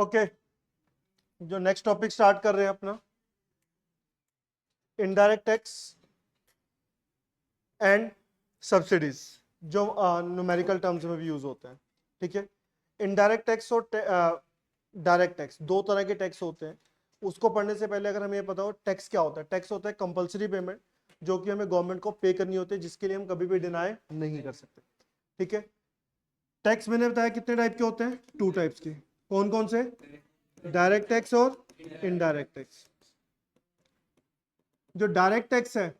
Okay, जो next topic start कर रहे हैं अपना, इनडायरेक्ट टैक्स एंड सब्सिडीज, जो न्यूमेरिकल टर्म्स में भी यूज होते हैं। ठीक है, इनडायरेक्ट टैक्स और डायरेक्ट टैक्स, दो तरह के टैक्स होते हैं। उसको पढ़ने से पहले अगर हमें ये पता हो टैक्स क्या होता है। टैक्स होता है कंपलसरी पेमेंट, जो कि हमें गवर्नमेंट को पे करनी होती है, जिसके लिए हम कभी भी डिनाई नहीं कर सकते। ठीक है, टैक्स मैंने बताया कितने टाइप के होते हैं, 2 टाइप्स के। कौन कौन से? डायरेक्ट टैक्स और इनडायरेक्ट टैक्स। जो डायरेक्ट टैक्स है,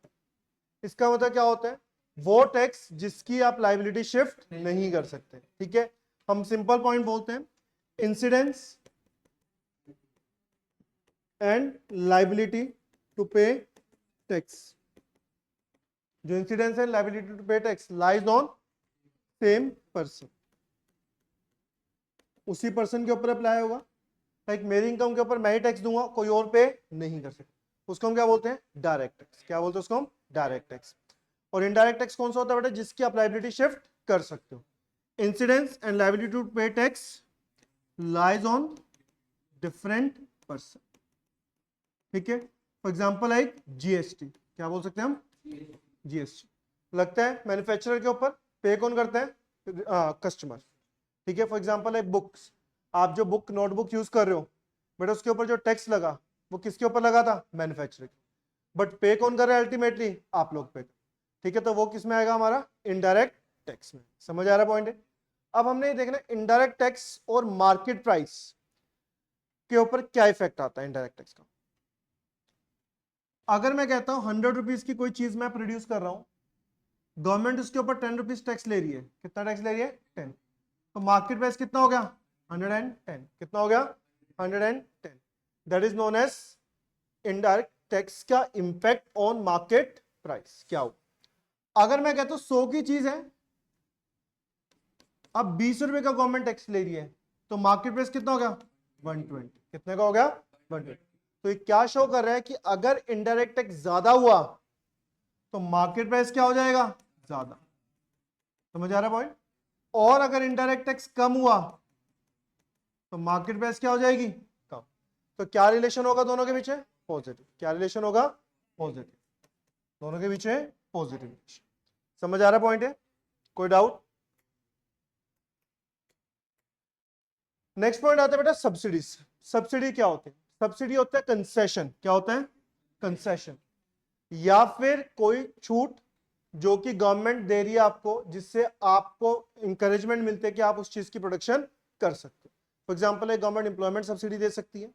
इसका मतलब क्या होता है? वो टैक्स जिसकी आप लायबिलिटी शिफ्ट नहीं कर सकते। ठीक है, हम सिंपल पॉइंट बोलते हैं, इंसिडेंस एंड लायबिलिटी टू पे टैक्स। जो इंसिडेंस एंड लायबिलिटी टू पे tax lies on same person, उसी पर्सन के ऊपर अप्लाई होगा। लाइक मेरी इनकम के ऊपर मैं ही टैक्स दूंगा, कोई और पे नहीं कर सकता, उसको हम क्या बोलते हैं? Direct tax. क्या बोलते हैं उसको हम? Direct tax. और इनडायरेक्ट टैक्स कौन सा होता है बेटा? जिसकी आप लायबिलिटी शिफ्ट कर सकते हो। इंसिडेंस एंड लायबिलिटी टू पे tax lies on different person. ठीक है, फॉर एग्जांपल लाइक जीएसटी, क्या बोल सकते हैं हम? जीएसटी लगता है मैन्युफैक्चरर के ऊपर, पे कौन करता है? कस्टमर। ठीक है, फॉर एग्जांपल लाइक बुक्स, आप जो बुक नोटबुक यूज कर रहे हो बेटा, उसके ऊपर जो टैक्स लगा वो किसके ऊपर लगा था? मैन्युफैक्चरर। बट पे कौन कर रहा है अल्टीमेटली? आप लोग पे। ठीक है, तो वो किस में आएगा? हमारा इनडायरेक्ट टैक्स में। समझ आ रहा पॉइंट है? अब हमने ये देखना इनडायरेक्ट टैक्स और मार्केट प्राइस के ऊपर क्या इफेक्ट आता है इनडायरेक्ट टैक्स का। अगर मैं कहता हूं 100 रुपीज की कोई चीज मैं प्रोड्यूस कर रहा हूं, गवर्नमेंट उसके ऊपर 10 रुपीज टैक्स ले रही है। कितना टैक्स ले रही है? 10। तो मार्केट प्राइस कितना हो गया? 110। कितना हो गया? 110। That is known as indirect tax का इंपैक्ट ऑन मार्केट प्राइस। क्या हो? अगर मैं कहता हूं 100 की चीज है, अब 20 रुपए का गवर्नमेंट टैक्स ले रही है, तो मार्केट प्राइस कितना हो गया? 120। कितने का हो गया? 120। तो ये क्या शो कर रहा है कि अगर इनडायरेक्ट टैक्स ज्यादा हुआ तो मार्केट प्राइस क्या हो जाएगा? ज्यादा। समझ आ रहा है पॉइंट? और अगर इनडायरेक्ट टैक्स कम हुआ तो मार्केट प्राइस क्या हो जाएगी? कम। तो क्या रिलेशन होगा दोनों के पीछे? पॉजिटिव। क्या रिलेशन होगा? पॉजिटिव। दोनों के पीछे पॉजिटिव। समझ आ रहा पॉइंट है? कोई डाउट? नेक्स्ट पॉइंट आता है बेटा सब्सिडीज। सब्सिडी क्या होती है? सब्सिडी होता है कंसेशन। क्या होता है? कंसेशन, या फिर कोई छूट जो कि गवर्नमेंट दे रही है आपको, जिससे आपको इंकरेजमेंट मिलते है कि आप उस चीज की प्रोडक्शन कर सकते हो। For example government employment subsidy दे सकती है,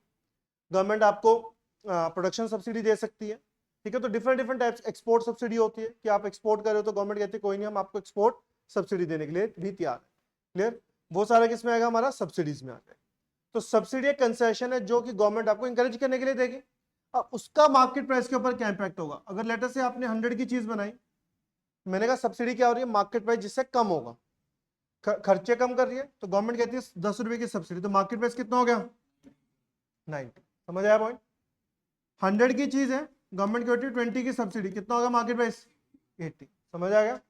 गवर्नमेंट आपको प्रोडक्शन सब्सिडी दे सकती है। ठीक है, तो different different types. Export subsidy होती है कि आप एक्सपोर्ट कर रहे हो तो गवर्नमेंट कहती है कोई नहीं, हम आपको एक्सपोर्ट सब्सिडी देने के लिए भी तैयार है। क्लियर? वो सारा किस में आएगा? हमारा सब्सिडीज में आ जाएगा। तो सब्सिडी एक कंसेशन है जो कि गवर्नमेंट आपको इंकरेज करने के लिए देगी। अब उसका मार्केट प्राइस के ऊपर क्या इंपैक्ट होगा? अगर लेटर से आपने 100 की चीज बनाई, मैंने कहा सब्सिडी क्या हो रही है? मार्केट प्राइस जिससे कम होगा, खर्चे कम कर रही है, तो गवर्नमेंट कहती है 10 रुपए की सब्सिडी, तो मार्केट प्राइस कितना हो गया? 90। समझ आया पॉइंट? 100 की चीज है, गवर्नमेंट की होती है 20 की सब्सिडी, कितना होगा मार्केट प्राइस? 80। समझ आ गया?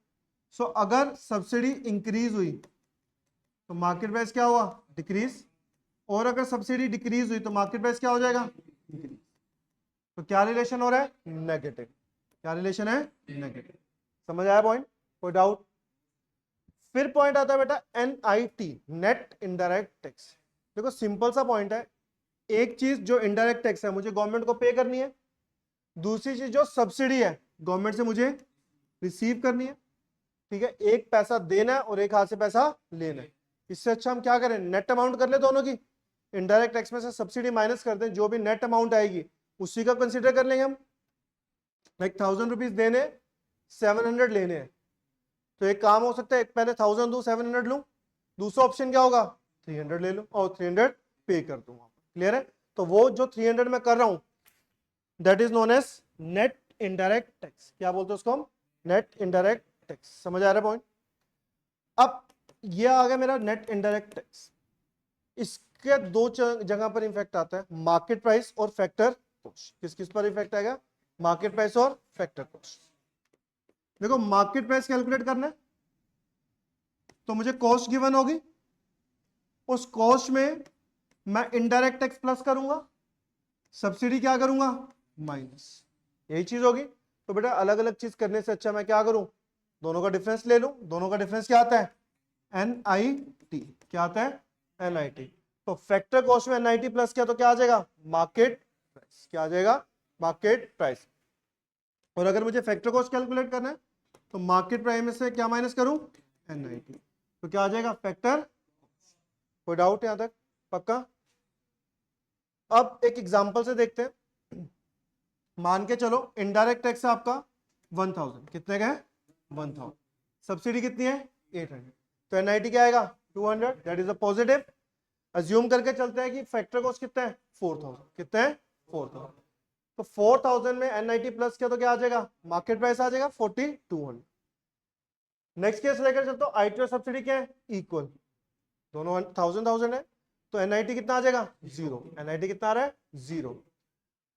सो अगर सब्सिडी इंक्रीज हुई तो मार्केट प्राइस क्या हुआ? डिक्रीज। और अगर सब्सिडी डिक्रीज हुई तो मार्केट प्राइस क्या हो जाएगा? इंक्रीज। तो क्या रिलेशन हो रहा है? नेगेटिव। क्या रिलेशन है? नेगेटिव। समझ आया पॉइंट? कोई डाउट? फिर पॉइंट आता है बेटा NIT, नेट इनडायरेक्ट टैक्स। देखो सिंपल सा पॉइंट है, एक चीज जो इनडायरेक्ट टैक्स है मुझे गवर्नमेंट को पे करनी है, दूसरी चीज जो सब्सिडी है गवर्नमेंट से मुझे रिसीव करनी है। ठीक है, एक पैसा देना है और एक हाथ से पैसा लेना है। इससे अच्छा हम क्या करें? नेट अमाउंट कर ले दोनों की। इनडायरेक्ट टैक्स में से सब्सिडी माइनस कर दें, जो भी नेट अमाउंट आएगी उसी का कंसीडर कर लेंगे हम। लाइक 1000 रुपीज देने, 700 लेने हैं, तो एक काम हो सकता है, पहले 1000 दूं 700 लूं, दूसरा ऑप्शन क्या होगा? 300 ले लूं और 300 पे कर दूंगा। क्लियर है? तो वो जो 300 मैं कर रहा हूं that is known as net indirect tax. क्या बोलते हैं उसको हम? Net indirect tax. समझ आ रहा है पॉइंट? अब ये आ गया मेरा नेट इनडायरेक्ट टैक्स। इसके दो जगह पर इफेक्ट आता है, मार्केट प्राइस और फैक्टर कॉस्ट। किस किस पर इफेक्ट आएगा? मार्केट प्राइस और फैक्टर कॉस्ट। देखो मार्केट प्राइस कैलकुलेट करना है तो मुझे कॉस्ट गिवन होगी, उस कॉस्ट में मैं इनडायरेक्ट टैक्स प्लस करूंगा, सब्सिडी क्या करूंगा, माइनस, यही चीज होगी। तो बेटा अलग अलग चीज करने से अच्छा मैं क्या करूं, दोनों का डिफरेंस ले लूं। दोनों का डिफरेंस क्या आता है, NIT, क्या आता है, NIT। तो फैक्टर कॉस्ट में NIT प्लस किया तो क्या आ जाएगा, मार्केट प्राइस, क्या आ जाएगा, मार्केट प्राइस। और अगर मुझे फैक्टर कॉस्ट कैलकुलेट करना है तो मार्केट प्राइस में से क्या माइनस करूं, NIT, तो क्या आ जाएगा, फैक्टर। कोई डाउट यहां तक, पक्का। अब एक एग्जांपल से देखते हैं। मान के चलो इनडायरेक्ट टैक्स है आपका 1000, कितने का है, 1000, सब्सिडी कितनी है 800, तो NIT क्या आएगा 200, that is a positive. Assume करके चलते हैं कि फैक्टर कॉस्ट कितना है 4000, कितना है 4000, तो 4000 में NIT प्लस किया तो क्या आ जाएगा, मार्केट प्राइस आ जाएगा 4200। नेक्स्ट केस लेकर चलते हो, IT और सब्सिडी क्या है, इक्वल, दोनों 1000 है, तो NIT कितना आ जाएगा, जीरो, NIT कितना आ रहा है, जीरो।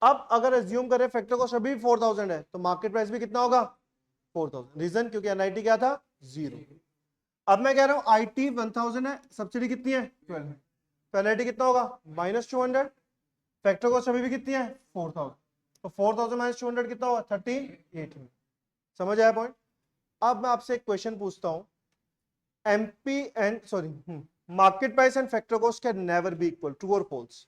अब अगर एज्यूम करें फैक्टर कॉस्ट अभी 4000 है तो मार्केट प्राइस भी कितना होगा 4000, रीजन क्योंकि NIT क्या था, जीरो। अब मैं कह रहा हूं IT 1000 है, सब्सिडी कितनी है 12, तो NIT कितना होगा -200, फैक्टर कॉस्ट अभी भी कितनी है 4000, तो 4000 - 200 कितना होगा 38 में। समझ आया पॉइंट। अब मैं आपसे एक क्वेश्चन पूछता हूं, MP and sorry market price and factor cost can never be equal, true और फॉल्स।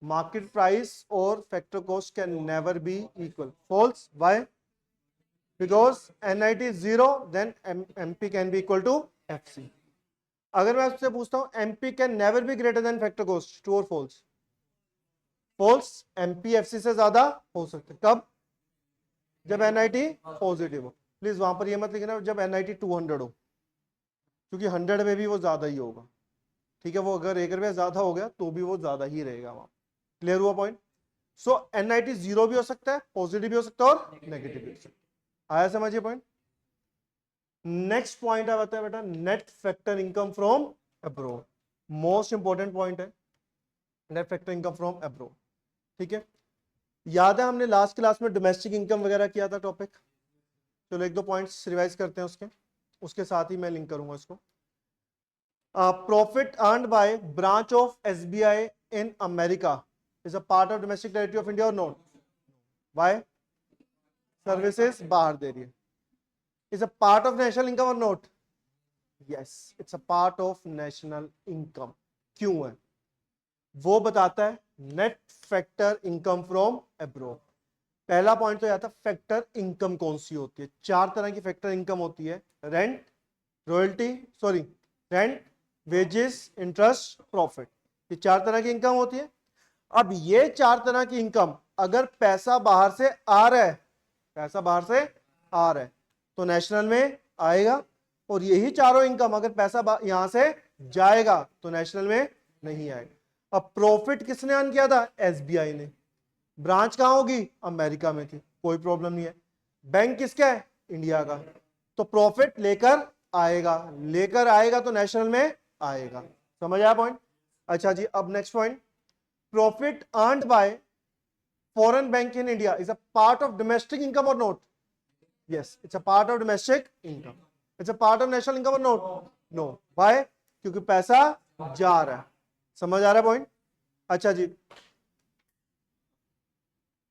मार्केट प्राइस और factor cost can never be equal, false, why, because NIT is 0 then MP can be equal to FC। अगर मैं आपसे पूछता हूं MP can never be greater than factor cost, true और false, false, MP FC से ज्यादा हो सकते, कब, जब NIT पॉजिटिव हो। प्लीज वहां पर ये मत लिखना जब NIT 200 हो, क्योंकि 100 में भी वो ज्यादा ही होगा, ठीक है, वो अगर 1 रुपया ज्यादा हो गया तो भी वो ज्यादा ही रहेगा वहां। क्लियर हुआ पॉइंट। सो NIT 0 भी हो सकता है, पॉजिटिव भी हो सकता है और नेगेटिव भी हो सकता है। आया समझिए पॉइंट। नेक्स्ट पॉइंट आता है बेटा net factor income from abroad, most important point है net factor income from abroad. ठीक है, याद है हमने लास्ट क्लास में डोमेस्टिक इनकम वगैरह किया था टॉपिक, चलो एक दो पॉइंट्स रिवाइज करते हैं उसके साथ ही मैं लिंक करूंगा इसको। Profit earned by branch of SBI in America is a part of domestic territory of India or not, why, services बाहर दे रही है, is a part of national income or not, yes it's a part of national income. क्यों है वो बताता है net factor income from abroad. पहला पॉइंट तो यह था फैक्टर इनकम कौन सी होती है, 4 तरह की फैक्टर इनकम होती है, rent, royalty, sorry rent, wages, interest, profit, ये 4 तरह की इनकम होती है। अब ये 4 तरह की इनकम अगर पैसा बाहर से आ रहा है, पैसा बाहर से आ रहा है तो नेशनल में आएगा, और यही चारों इनकम अगर पैसा यहां से जाएगा तो नेशनल में नहीं आएगा। अब प्रॉफिट किसने अर्न किया था, SBI ने, ब्रांच कहां होगी, अमेरिका में थी, कोई प्रॉब्लम नहीं है, बैंक किसका है, इंडिया का, तो प्रॉफिट लेकर आएगा तो नेशनल में आएगा। समझ आया पॉइंट। अच्छा जी, अब next point, profit earned by foreign bank in India is a part of domestic income or not, yes it's a part of domestic income, it's a part of national income or not, no, why, क्योंकि पैसा जा रहा है। समझ आ रहा है point. अच्छा जी,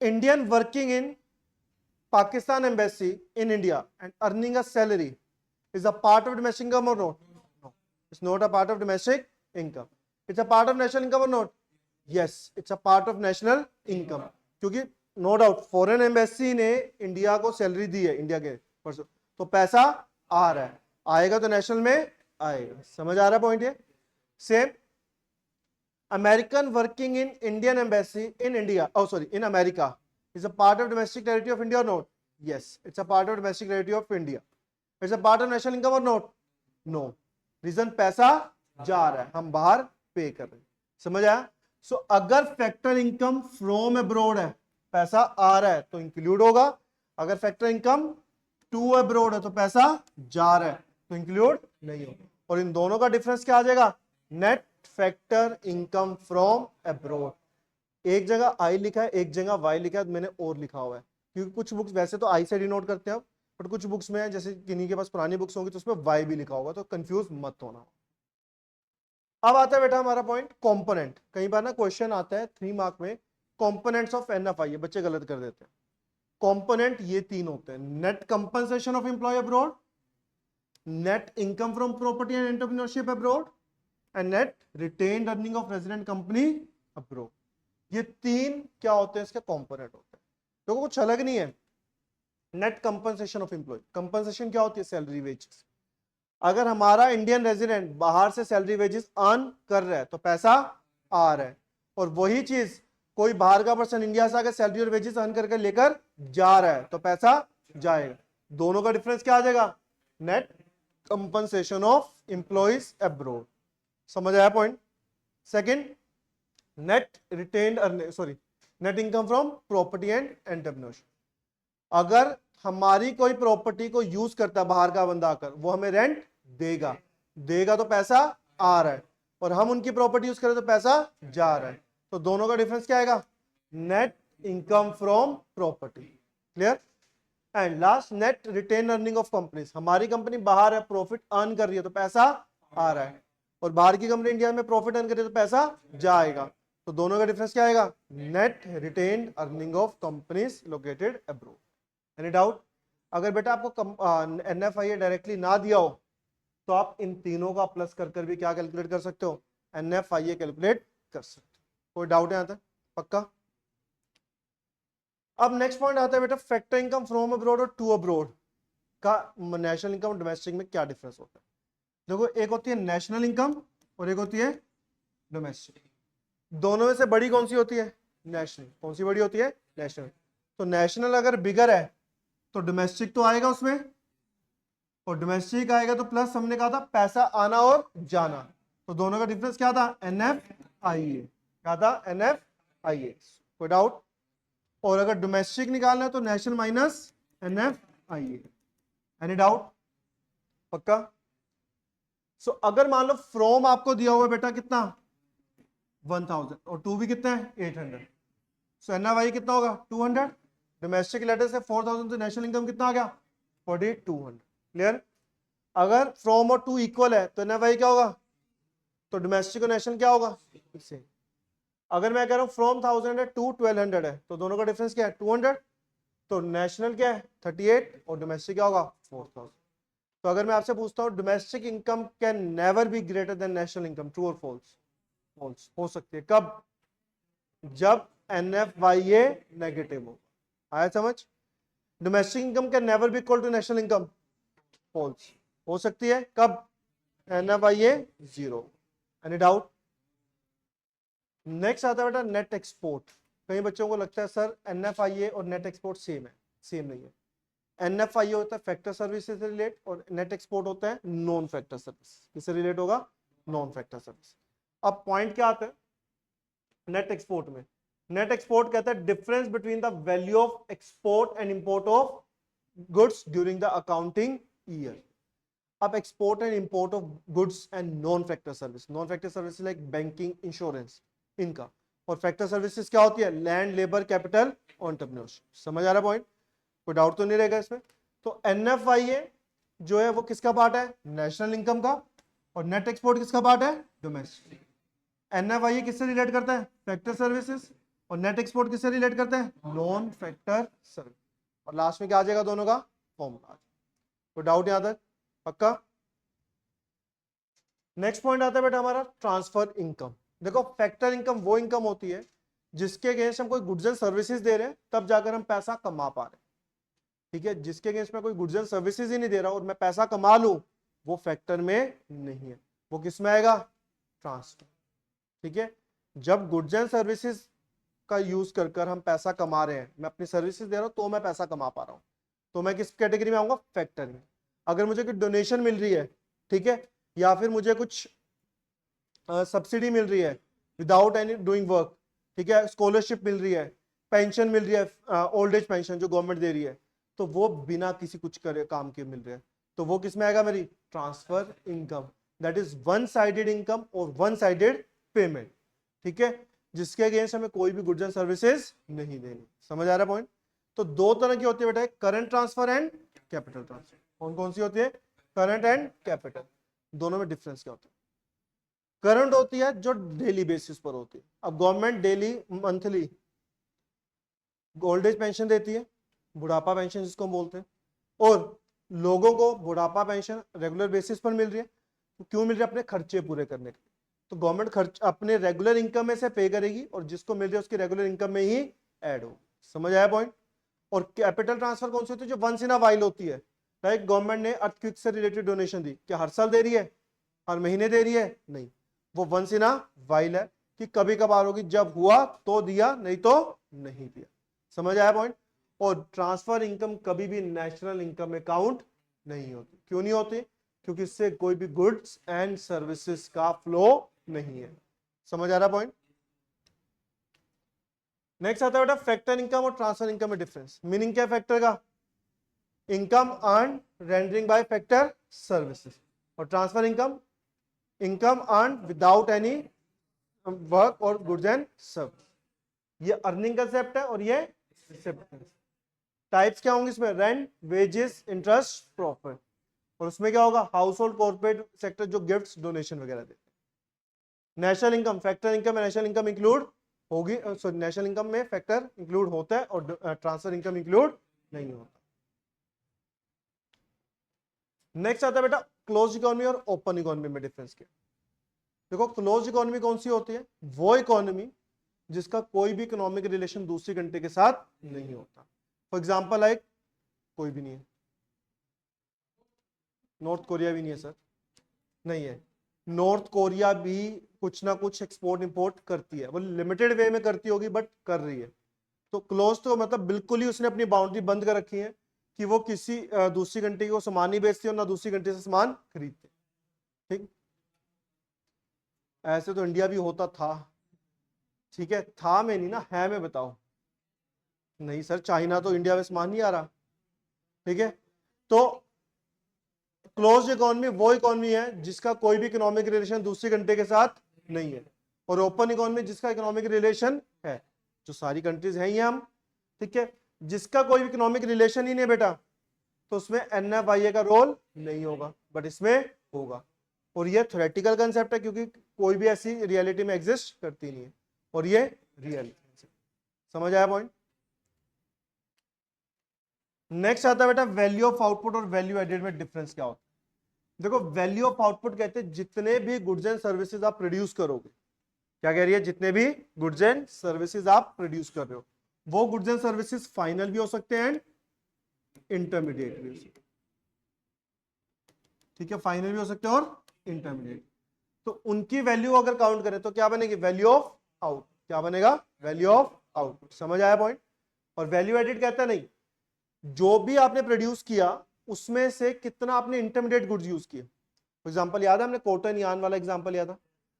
Indian working in Pakistan embassy in India and earning a salary is a part of domestic income or not? No, it's not a part of domestic income. It's a part of national income or not? Yes, it's a part of national income. क्योंकि no doubt foreign embassy ने India को salary दी है, India के परसों, तो पैसा आ रहा है, आएगा तो नेशनल में आएगा। समझ आ रहा है पॉइंट ये। Same American working in Indian embassy in India, oh sorry, in America is a part of domestic territory of India or not? Yes, it's a part of domestic territory of India. It's a part of national income or not? No. Reason पैसा जा रहा है, हम बाहर पे कर रहे हैं। समझ आया। सो अगर फैक्टर इनकम फ्रॉम अब्रॉड है, पैसा आ रहा है तो इंक्लूड होगा, अगर फैक्टर इनकम टू अब्रॉड है तो पैसा जा रहा है तो इंक्लूड नहीं होगा। और इन दोनों का डिफरेंस क्या आ जाएगा, net factor income from abroad. एक जगह आई लिखा है, एक जगह वाई लिखा है, मैंने और लिखा हुआ है, क्योंकि कुछ बुक्स वैसे तो आई से डिनोट करते हैं, बट कुछ बुक्स में जैसे किन्हीं के पास पुरानी बुक्स होंगी तो उसमें वाई भी लिखा होगा, तो कंफ्यूज मत होना। अब आता है बेटा हमारा पॉइंट कंपोनेंट। कई बार ना क्वेश्चन आता है 3 मार्क में, कंपोनेंट्स ऑफ एनएफआई, बच्चे गलत कर देते हैं। कंपोनेंट ये 3 होते हैं, net compensation of employ abroad, net income from property and entrepreneurship abroad, and net retained earning of resident company abroad. ये 3 क्या होते हैं, इसके कंपोनेंट होते हैं। तो कुछ अलग नहीं है। Net compensation of employ, compensation क्या होती है, सैलरी वेजेस। अगर हमारा इंडियन रेजिडेंट बाहर से सैलरी वेजेस अर्न कर रहा है तो पैसा आ रहा है, और वही चीज कोई बाहर का पर्सन इंडिया से आकर सैलरी और वेजेस अर्न करके लेकर जा रहा है तो पैसा जाएगा। दोनों का डिफरेंस क्या आ जाएगा, net compensation of employees abroad. समझ आया point. Second, net retained earning, sorry, net income from property and entrepreneurship. अगर हमारी कोई प्रॉपर्टी को यूज करता है बाहर का बंदा आकर, वो हमें रेंट देगा, देगा तो पैसा आ रहा है, और हम उनकी प्रॉपर्टी यूज करें तो पैसा जा रहा है। तो दोनों का डिफरेंस क्या आएगा, net income from property. Clear. And last, net retain earning of companies. हमारी कंपनी बाहर है, प्रॉफिट अर्न कर रही है तो पैसा आ रहा है, और बाहर की कंपनी इंडिया में प्रॉफिट अर्न कर रही है तो पैसा जाएगा। तो दोनों का डिफरेंस क्या आएगा, net retain earning of companies located abroad. Any doubt. अगर बेटा आपको एनएफआईए डायरेक्टली ना दिया हो तो आप इन तीनों का प्लस कर भी क्या कैलकुलेट कर सकते हो, एनएफआईए कैलकुलेट कर सकते हो। कोई डाउट है यहाँ तक, पक्का। अब नेक्स्ट पॉइंट आता है बेटा, फैक्टर इनकम फ्रॉम अब्रॉड और टू अब्रॉड का नेशनल इनकम और डोमेस्टिक में क्या डिफरेंस होता है। देखो, एक होती है नेशनल इनकम और एक होती है डोमेस्टिक। दोनों में से बड़ी कौन सी होती है, नेशनल। कौन सी बड़ी होती है, नेशनल। तो नेशनल अगर बिगर है तो डोमेस्टिक तो आएगा उसमें, और डोमेस्टिक आएगा तो प्लस हमने कहा था पैसा आना और जाना। तो दोनों का डिफरेंस क्या था, एनएफआईए। क्या था, एनएफआईए। कोई डाउट। और अगर डोमेस्टिक निकालना है तो national minus NFIA. Any doubt, पक्का। सो अगर मान लो फ्रॉम आपको दिया हुआ है बेटा कितना, 1000, और टू भी कितना है, 800। सो एनएफआईए कितना होगा, 200। डोमेस्टिक लेटर से 4000 तो नेशनल इनकम कितना आ गया, 4200। क्लियर। अगर फ्रॉम और टू इक्वल है तो एनएफआईए क्या होगा, तो डोमेस्टिक और नेशनल क्या होगा, इससे। अगर मैं कह रहा हूं फ्रॉम 1000 है टू 1200 है, तो दोनों का डिफरेंस क्या है, 200। तो नेशनल क्या है, 38, और डोमेस्टिक क्या होगा, 4000। तो अगर मैं आपसे पूछता हूं domestic income can never be greater than national income, true और फॉल्स। फॉल्स हो सकती है, कब, जब एनएफआईए नेगेटिव हो। आया समझ। Domestic income can never be equal to national income, false हो सकती है, कब, एनएफआईए 0। Any doubt. नेक्स्ट आता है बेटा नेट एक्सपोर्ट। कई बच्चों को लगता है सर एनएफआईए और नेट एक्सपोर्ट सेम है, सेम नहीं है। एनएफआईए होता है फैक्टर सर्विसेज से रिलेट, और नेट एक्सपोर्ट होता है नॉन फैक्टर सर्विस। किससे रिलेट होगा, नॉन फैक्टर सर्विस। अब पॉइंट क्या आता है नेट एक्सपोर्ट में, नेट एक्सपोर्ट कहता है difference between the value of export and import of goods during the accounting year. अब export and import of goods and non factor service, non factor service like banking, insurance, इनका। और factor services क्या होती है, land, labour, capital, entrepreneurship. समझ आ रहा point, कोई डाउट तो नहीं रहेगा इसमें। तो एनएफआईए जो है वो किसका पार्ट है, नेशनल इनकम का, और नेट एक्सपोर्ट किसका पार्ट है, डोमेस्टिक। एनएफआईए किससे रिलेट करता है, फैक्टर सर्विसेज, और नेट एक्सपोर्ट किससे रिलेट करता है, नॉन फैक्टर सर्विस। और लास्ट में क्या आ जाएगा, दोनों का फॉर्मूला। कोई डाउट यहां तक, पक्का। नेक्स्ट पॉइंट आता है बेटा हमारा ट्रांसफर इनकम। देखो, फैक्टर इनकम वो इनकम होती है जिसके अगेंस्ट हम कोई गुड्स एंड सर्विसेज दे रहे हैं तब जाकर हम पैसा कमा पा रहे हैं। ठीक है, जिसके अगेंस्ट में कोई गुड्स एंड सर्विसेज ही नहीं दे रहा और मैं पैसा कमा लूं, वो फैक्टर में नहीं है, वो किस में आएगा, ट्रांसफर। ठीक है, जब गुड्स एंड सर्विसेज का यूज कर हम पैसा कमा रहे हैं, मैं अपनी सर्विसेज दे रहा हूं तो मैं पैसा कमा पा रहा हूं, तो मैं किस कैटेगरी में आऊंगा, फैक्टर में। अगर मुझे कोई डोनेशन मिल रही है, ठीक है, या फिर मुझे कुछ सब्सिडी मिल रही है विदाउट एनी डूइंग वर्क, ठीक है, स्कॉलरशिप मिल रही है, पेंशन मिल रही है, ओल्ड एज पेंशन जो गवर्नमेंट दे रही है, तो वो बिना किसी कुछ करे काम के मिल रहे हैं, तो वो किस में आएगा, मेरी transfer income. That is one sided income और वन साइडेड पेमेंट। ठीक है, जिसके अगेंस्ट हमें कोई भी गुड्स एंड सर्विसेज नहीं देनी। समझ आ रहा है पॉइंट। तो दो तरह की होती है बेटा, current transfer and capital transfer. कौन कौन सी होती है, करंट एंड कैपिटल। दोनों में डिफरेंस क्या होता है। करंट होती है जो डेली बेसिस पर होती है। अब government daily monthly old age pension देती है, बुढ़ापा पेंशन जिसको हम बोलते हैं, और लोगों को बुढ़ापा पेंशन रेगुलर बेसिस पर मिल रही है। तो क्यों मिल रही है? अपने खर्चे पूरे करने के। तो गवर्नमेंट खर्च अपने रेगुलर इनकम में से पे करेगी और जिसको मिल रही है उसकी रेगुलर इनकम में ही ऐड होगी। समझ आया पॉइंट? और कैपिटल ट्रांसफर कौन सी होती है? जो वंस इन अ वाइल होती है। लाइक गवर्नमेंट ने अर्थक्वेक से रिलेटेड डोनेशन दी, क्या हर साल दे रही है? हर महीने दे रही है? नहीं, वो वंस इन अ वाइल है कि कभी कभार होगी, जब हुआ तो दिया, नहीं तो नहीं दिया। समझ आया पॉइंट? और ट्रांसफर इनकम कभी भी नेशनल इनकम में काउंट नहीं होती। क्यों नहीं होती? क्योंकि इससे कोई भी गुड्स एंड सर्विसेज का फ्लो नहीं है। समझ आ रहा पॉइंट? नेक्स्ट आता है बेटा फैक्टर इनकम और ट्रांसफर इनकम में डिफरेंस। मीनिंग क्या है फैक्टर का? Income earn rendering by factor services, और transfer income income earn without any work or goods and service. ये अर्निंग कंसेप्ट है और ये टाइप्स क्या होंगे इसमें? Rent, wages, interest, profit. और उसमें क्या होगा? हाउस होल्ड, कॉर्पोरेट सेक्टर जो गिफ्ट्स डोनेशन वगैरह देते हैं। नेशनल इनकम, फैक्टर इनकम में नेशनल इनकम इंक्लूड होगी, सॉरी नेशनल इनकम में फैक्टर इंक्लूड होता है और ट्रांसफर इनकम इंक्लूड नहीं होता। नेक्स्ट आता है बेटा क्लोज इकोनॉमी और ओपन इकोनॉमी में डिफरेंस क्या? देखो क्लोज इकोनॉमी कौन सी होती है? वो इकोनॉमी जिसका कोई भी इकोनॉमिक रिलेशन दूसरी कंट्री के साथ नहीं होता। फॉर एग्जांपल लाइक कोई भी नहीं है, नॉर्थ कोरिया भी नहीं है सर, नहीं है। नॉर्थ कोरिया भी कुछ ना कुछ एक्सपोर्ट इंपोर्ट करती है, वो लिमिटेड वे में करती होगी बट कर रही है। तो क्लोज तो मतलब बिल्कुल ही उसने अपनी बाउंड्री बंद कर रखी है कि वो किसी दूसरी कंट्री को सामान नहीं बेचती और ना दूसरी कंट्री से सामान खरीदते। ठीक, ऐसे तो इंडिया भी होता था। ठीक है, था में नहीं ना, है में बताओ। नहीं सर, चाइना तो इंडिया में सामान नहीं आ रहा। ठीक है, तो क्लोज इकोनॉमी वो इकोनॉमी है जिसका कोई भी इकोनॉमिक रिलेशन दूसरी कंट्री के साथ नहीं है, और ओपन इकोनॉमी जिसका इकोनॉमिक रिलेशन है, जो सारी कंट्रीज हैं ये हम। ठीक है, जिसका कोई भी इकोनॉमिक रिलेशन ही नहीं बेटा, तो उसमें NFIA का रोल नहीं होगा, बट इसमें होगा। और ये थ्योरेटिकल कंसेप्ट है क्योंकि कोई भी ऐसी रियलिटी में एग्जिस्ट करती नहीं है, और ये रियल। समझ आया पॉइंट? नेक्स्ट आता है बेटा वैल्यू ऑफ आउटपुट और वैल्यू एडेड में डिफरेंस क्या होता है? देखो वैल्यू ऑफ आउटपुट कहते हैं जितने भी गुड्स एंड सर्विसेज आप प्रोड्यूस करोगे। क्या कह रही है? जितने भी गुड्स एंड सर्विसेज आप प्रोड्यूस कर रहे हो, वो गुड्स एंड सर्विसेज फाइनल भी हो सकते हैं एंड इंटरमीडिएट भी हो सकते हैं। ठीक है, फाइनल भी हो सकते हैं और इंटरमीडिएट। तो उनकी वैल्यू अगर काउंट करें तो क्या बनेगी? Value of out. क्या बनेगा? Value of output. समझ आया पॉइंट? और वैल्यू एडेड कहता नहीं, जो भी आपने प्रोड्यूस किया उसमें से कितना आपने इंटरमीडिएट गुड्स यूज किए। फॉर एग्जांपल याद है हमने कॉटन यान वाला एग्जांपल लिया था।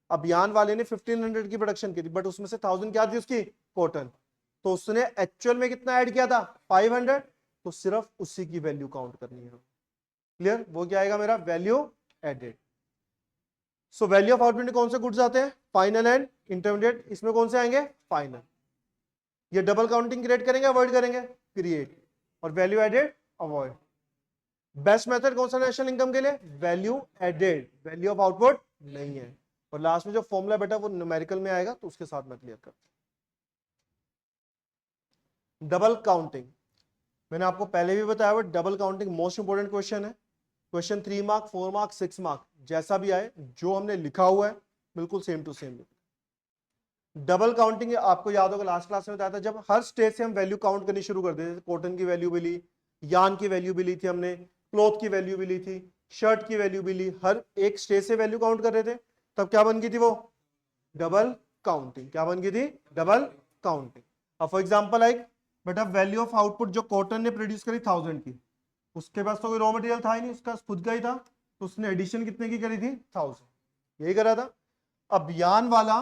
अब यान वाले ने 1500 की प्रोडक्शन की थी, बट उसमें से 1000 क्या थी उसकी? कॉटन। तो उसने एक्चुअल में कितना ऐड किया था? 500। तो सिर्फ उसी की वैल्यू काउंट करनी है। क्लियर? वो क्या आएगा मेरा? Value added. So value of output में कौन से गुड्स आते हैं? Final and intermediate. इसमें कौन से आएंगे? फाइनल। ये डबल काउंटिंग क्रिएट करेंगे अवॉइड करेंगे? क्रिएट। और value added avoid. Best method कौन सा नेशनल इनकम के लिए? Value added. Value of output नहीं है। और लास्ट में जो फॉर्मूला बेटा वो न्यूमेरिकल में आएगा, तो उसके साथ मैं क्लियर कर। डबल काउंटिंग मैंने आपको पहले भी बताया हुआ, double counting most important question है। क्वेश्चन 3 मार्क, 4 मार्क, 6 मार्क जैसा भी आए, जो हमने लिखा हुआ है बिल्कुल same to same. Double counting आपको याद होगा लास्ट क्लास में बताया था, जब हर स्टेज से हम वैल्यू काउंट करनी शुरू कर देते थे। कॉटन की वैल्यू भी ली, यान की वैल्यू भी ली थी हमने, क्लॉथ की वैल्यू भी ली थी, शर्ट की वैल्यू भी ली, हर एक स्टेज से वैल्यू काउंट कर रहे थे। तब क्या बन गई थी वो? Double counting. क्या बन गई थी? Double counting. अब फॉर एग्जांपल लाइक बेटा वैल्यू ऑफ आउटपुट जो कॉटन ने प्रोड्यूस करी 1000 की, उसके पास तो कोई रॉ मटेरियल था ही नहीं, उसका खुद का ही था, तो उसने एडिशन कितने की करी थी? 1000। यही करा था। अब यान वाला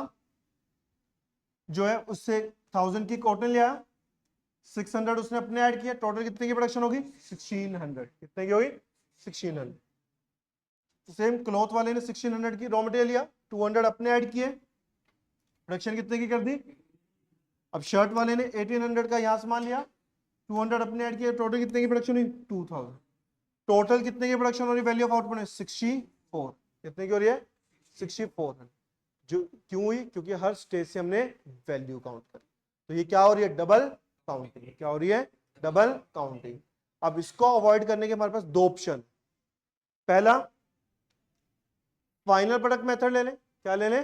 जो है उससे 1000 की कॉटन लिया, 600 उसने अपने ऐड किया, टोटल कितने की प्रोडक्शन होगी? 1600। कितने की होगी? 1600। सेम क्लॉथ वाले ने 1600 की रॉ मटेरियल लिया, 200 अपने ऐड किए, प्रोडक्शन कितने की कर दी? अब शर्ट वाले ने 1800 का यहां सामान लिया, 200 अपने ऐड किए, टोटल कितने की प्रोडक्शन हुई? 2000। टोटल कितने की प्रोडक्शन हो रही? वैल्यू ऑफ आउटपुट है 64। कितने की हो रही है? 64। जो क्यों हुई, क्योंकि हर स्टेज से हमने वैल्यू काउंट करी। तो ये क्या हो रही है, डबल काउंटिंग। क्या हो रही है, डबल काउंटिंग। अब इसको अवॉइड करने के हमारे पास दो ऑप्शन। पहला, फाइनल प्रोडक्ट मेथड ले लें। क्या ले लें,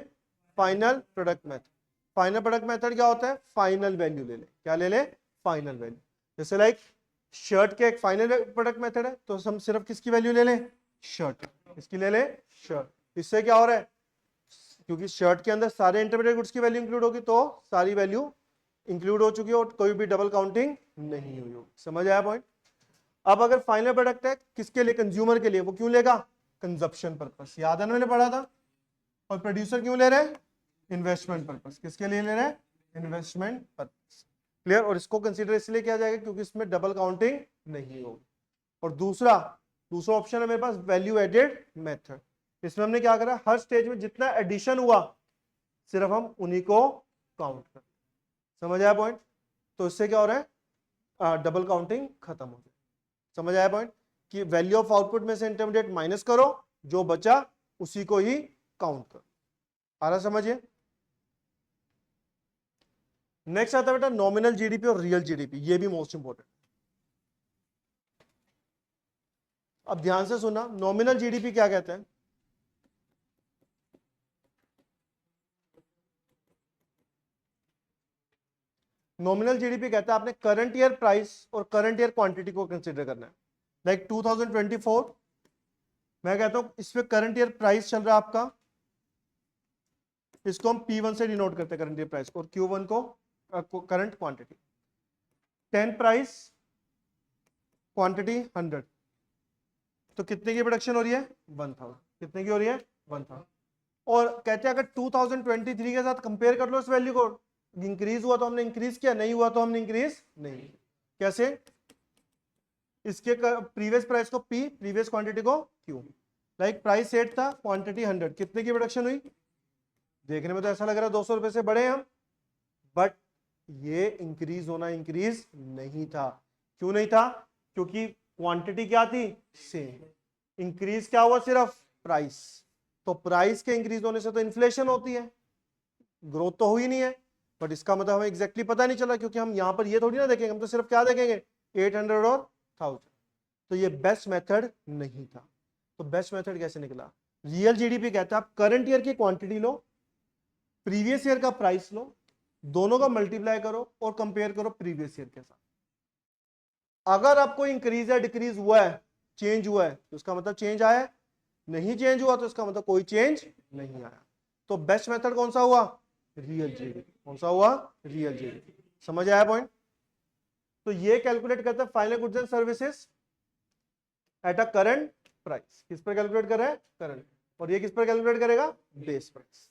final product method. Final product method क्या होता है, फाइनल वैल्यू ले लें। क्या ले लें, फाइनल वैल्यू। जैसे लाइक शर्ट के एक फाइनल प्रोडक्ट मेथड है, तो हम सिर्फ किसकी वैल्यू ले लें, शर्ट। किसकी ले लें, शर्ट। इससे क्या हो रहा है, क्योंकि शर्ट के अंदर सारे इंटरमीडिएट गुड्स की वैल्यू इंक्लूड होगी, तो सारी वैल्यू इंक्लूड हो चुकी है और कोई भी डबल काउंटिंग नहीं हुई होगी। समझ आया पॉइंट। अब अगर फाइनल प्रोडक्ट है किसके लिए, कंज्यूमर के लिए, वो क्यों लेगा, कंजप्शन पर्पस। याद है ना, मैंने पढ़ा था। और प्रोड्यूसर क्यों ले रहे हैं, इन्वेस्टमेंट पर्पस। किसके लिए ले रहे हैं, इन्वेस्टमेंट पर्पस। क्लियर। और इसको कंसीडर इसलिए किया जाएगा क्योंकि इसमें डबल काउंटिंग नहीं होगी। और दूसरा ऑप्शन है मेरे पास, वैल्यू एडेड मेथड। इसमें हमने क्या करा, हर स्टेज में जितना एडिशन हुआ सिर्फ हम उन्हीं को काउंट कर। समझ आया पॉइंट। तो इससे क्या हो रहा है, डबल काउंटिंग खत्म हो गई। समझ आया पॉइंट, कि वैल्यू ऑफ आउटपुट में से इंटरमीडिएट माइनस करो, जो बचा उसी को ही काउंट करो। आ रहा समझिए। नेक्स्ट आता है बेटा नॉमिनल जीडीपी और रियल जीडीपी। ये भी मोस्ट इंपोर्टेंट। अब ध्यान से सुना, नॉमिनल जीडीपी क्या कहते हैं। नॉमिनल जीडीपी कहता है आपने करंट ईयर प्राइस और करंट ईयर क्वांटिटी को कंसीडर करना है। लाइक 2024 मैं कहता हूं इसमें करंट ईयर प्राइस चल रहा है आपका, इसको हम P1 से डिनोट करते हैं करंट ईयर प्राइस, और Q1 को करंट क्वांटिटी। 10 प्राइस, क्वांटिटी 100, तो कितने की प्रोडक्शन हो रही है, 1000। कितने की हो रही है, 1000। और कहते हैं अगर 2023 के साथ कंपेयर कर लो इस वैल्यू को, इंक्रीज हुआ तो हमने इंक्रीज किया, नहीं हुआ तो हमने इंक्रीज नहीं। कैसे, इसके प्रीवियस प्राइस को P, प्रीवियस क्वांटिटी को Q। लाइक प्राइस 8 था, क्वांटिटी 100, कितने की प्रोडक्शन हुई। देखने में तो ऐसा लग रहा है 200 रुपए से बड़े हम, बट ये इंक्रीज होना इंक्रीज नहीं था। क्यों नहीं था, क्योंकि क्वांटिटी क्या थी, सेम। इंक्रीज क्या हुआ, सिर्फ प्राइस। तो प्राइस के इंक्रीज होने से तो इन्फ्लेशन होती है, ग्रोथ तो हुई नहीं है। बट इसका मतलब हमें एग्जैक्टली पता नहीं चला, क्योंकि हम यहां पर ये थोड़ी ना देखेंगे, हम तो सिर्फ क्या देखेंगे, 800 और 1000। तो ये बेस्ट मेथड नहीं था। तो बेस्ट मेथड कैसे निकला, रियल जीडीपी कहता है आप करंट ईयर की क्वांटिटी लो, प्रीवियस ईयर का प्राइस लो, दोनों का मल्टीप्लाई करो और कंपेयर करो प्रीवियस ईयर के साथ। अगर आपको इंक्रीज या डिक्रीज हुआ है, चेंज हुआ है, तो इसका मतलब चेंज आया है। नहीं चेंज हुआ तो इसका मतलब कोई चेंज नहीं आया। तो बेस्ट मेथड कौन सा हुआ, रियल जीडीपी। कौन सा हुआ, रियल जीडीपी। समझ आया पॉइंट। तो ये कैलकुलेट करता है final goods and services at a current price. किस पर कैलकुलेट कर रहा है, करंट। और ये किस पर कैलकुलेट करेगा, बेस प्राइस।